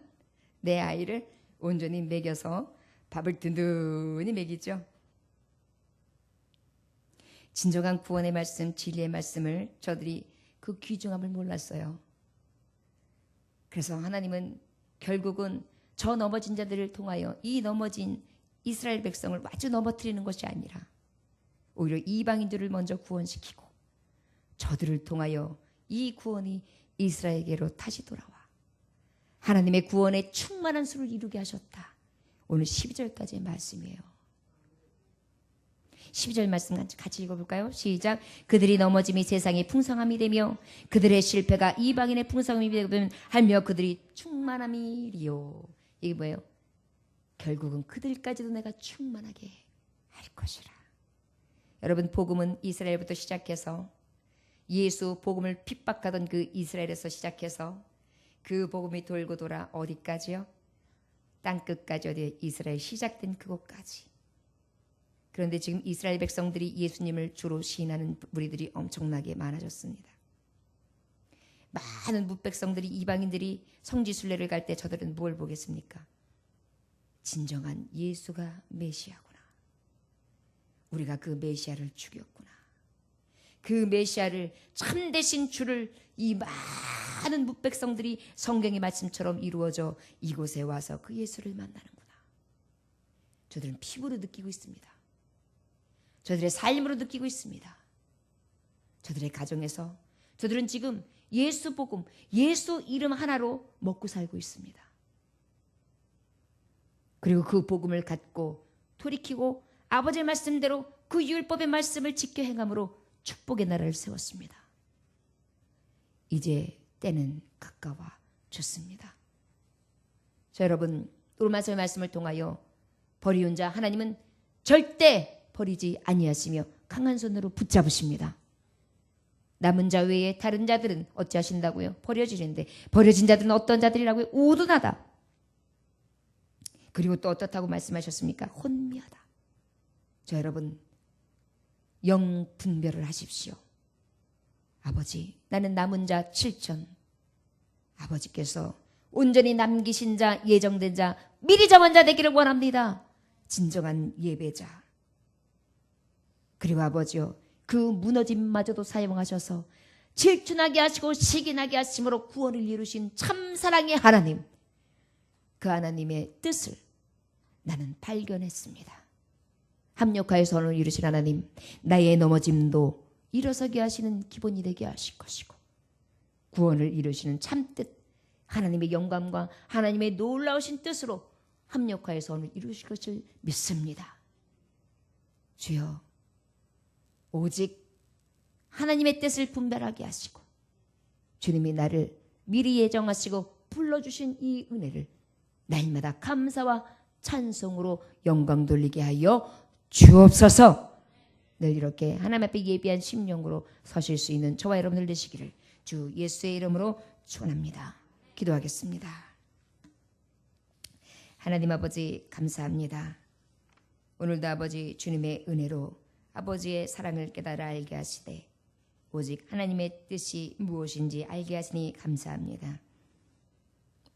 내 아이를 온전히 먹여서 밥을 든든히 먹이죠. 진정한 구원의 말씀, 진리의 말씀을 저들이 그 귀중함을 몰랐어요. 그래서 하나님은 결국은 저 넘어진 자들을 통하여 이 넘어진 이스라엘 백성을 마주 넘어뜨리는 것이 아니라 오히려 이방인들을 먼저 구원시키고 저들을 통하여 이 구원이 이스라엘에게로 다시 돌아와 하나님의 구원의 충만한 수를 이루게 하셨다. 오늘 12절까지의 말씀이에요. 12절 말씀 같이 읽어볼까요? 시작. 그들이 넘어짐이 세상의 풍성함이 되며 그들의 실패가 이방인의 풍성함이 되면 하며 그들이 충만함이리요. 이게 뭐예요? 결국은 그들까지도 내가 충만하게 할 것이라. 여러분 복음은 이스라엘부터 시작해서 예수 복음을 핍박하던 그 이스라엘에서 시작해서 그 복음이 돌고 돌아 어디까지요? 땅끝까지 어디 이스라엘 시작된 그곳까지. 그런데 지금 이스라엘 백성들이 예수님을 주로 시인하는 무리들이 엄청나게 많아졌습니다. 많은 뭇백성들이 이방인들이 성지순례를 갈 때 저들은 뭘 보겠습니까? 진정한 예수가 메시아구나. 우리가 그 메시아를 죽였구나. 그 메시아를 참되신 주를 이 많은 뭇백성들이 성경의 말씀처럼 이루어져 이곳에 와서 그 예수를 만나는구나. 저들은 피부로 느끼고 있습니다. 저들의 삶으로 느끼고 있습니다. 저들의 가정에서 저들은 지금 예수 복음, 예수 이름 하나로 먹고 살고 있습니다. 그리고 그 복음을 갖고 돌이키고 아버지의 말씀대로 그 율법의 말씀을 지켜 행함으로 축복의 나라를 세웠습니다. 이제 때는 가까워졌습니다. 자, 여러분 로마서의 말씀을 통하여 버리운 자 하나님은 절대 버리지 아니하시며 강한 손으로 붙잡으십니다. 남은 자 외에 다른 자들은 어찌하신다고요? 버려지는데 버려진 자들은 어떤 자들이라고요? 우둔하다. 그리고 또 어떻다고 말씀하셨습니까? 혼미하다. 자, 여러분 영 분별을 하십시오. 아버지, 나는 남은 자 7천. 아버지께서 온전히 남기신 자, 예정된 자, 미리 정한 자 되기를 원합니다. 진정한 예배자. 그리고 아버지요, 그 무너짐마저도 사용하셔서 질투나게 하시고 시기나게 하심으로 구원을 이루신 참사랑의 하나님, 그 하나님의 뜻을 나는 발견했습니다. 합력하여 선을 이루신 하나님, 나의 넘어짐도 일어서게 하시는 기본이 되게 하실 것이고 구원을 이루시는 참뜻, 하나님의 영감과 하나님의 놀라우신 뜻으로 합력하여 선을 이루실 것을 믿습니다. 주여, 오직 하나님의 뜻을 분별하게 하시고 주님이 나를 미리 예정하시고 불러주신 이 은혜를 날마다 감사와 찬송으로 영광 돌리게 하여 주옵소서. 늘 이렇게 하나님 앞에 예비한 심령으로 서실 수 있는 저와 여러분들 되시기를 주 예수의 이름으로 축원합니다. 기도하겠습니다. 하나님 아버지 감사합니다. 오늘도 아버지 주님의 은혜로 아버지의 사랑을 깨달아 알게 하시되 오직 하나님의 뜻이 무엇인지 알게 하시니 감사합니다.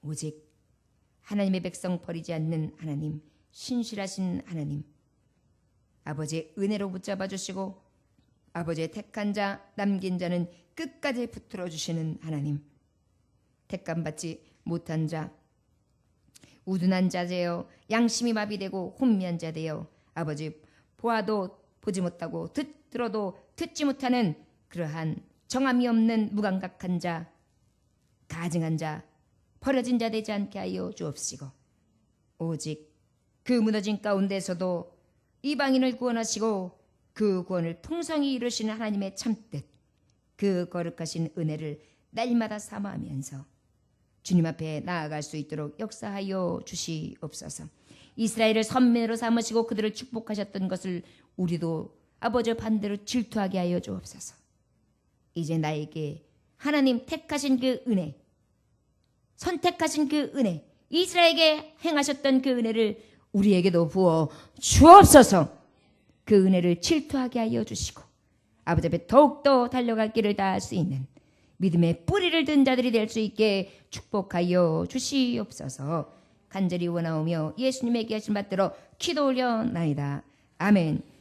오직 하나님의 백성 버리지 않는 하나님, 신실하신 하나님, 아버지의 은혜로 붙잡아 주시고 아버지의 택한 자, 남긴 자는 끝까지 붙들어 주시는 하나님, 택감받지 못한 자, 우둔한 자 되어 양심이 마비되고 혼미한 자 되어 아버지 보아도 보지 못하고 들어도 듣지 못하는 그러한 정함이 없는 무감각한 자, 가증한 자, 버려진 자 되지 않게 하여 주옵시고 오직 그 무너진 가운데서도 이방인을 구원하시고 그 구원을 풍성히 이루시는 하나님의 참뜻, 그 거룩하신 은혜를 날마다 사모하면서 주님 앞에 나아갈 수 있도록 역사하여 주시옵소서. 이스라엘을 선민으로 삼으시고 그들을 축복하셨던 것을 우리도 아버지 반대로 질투하게 하여 주옵소서. 이제 나에게 하나님 택하신 그 은혜, 선택하신 그 은혜, 이스라엘에게 행하셨던 그 은혜를 우리에게도 부어 주옵소서. 그 은혜를 질투하게 하여 주시고 아버지 앞에 더욱더 달려갈 길을 다할 수 있는 믿음의 뿌리를 든 자들이 될 수 있게 축복하여 주시옵소서. 간절히 원하오며 예수님의 귀하신 받들어 기도 올려나이다. 아멘.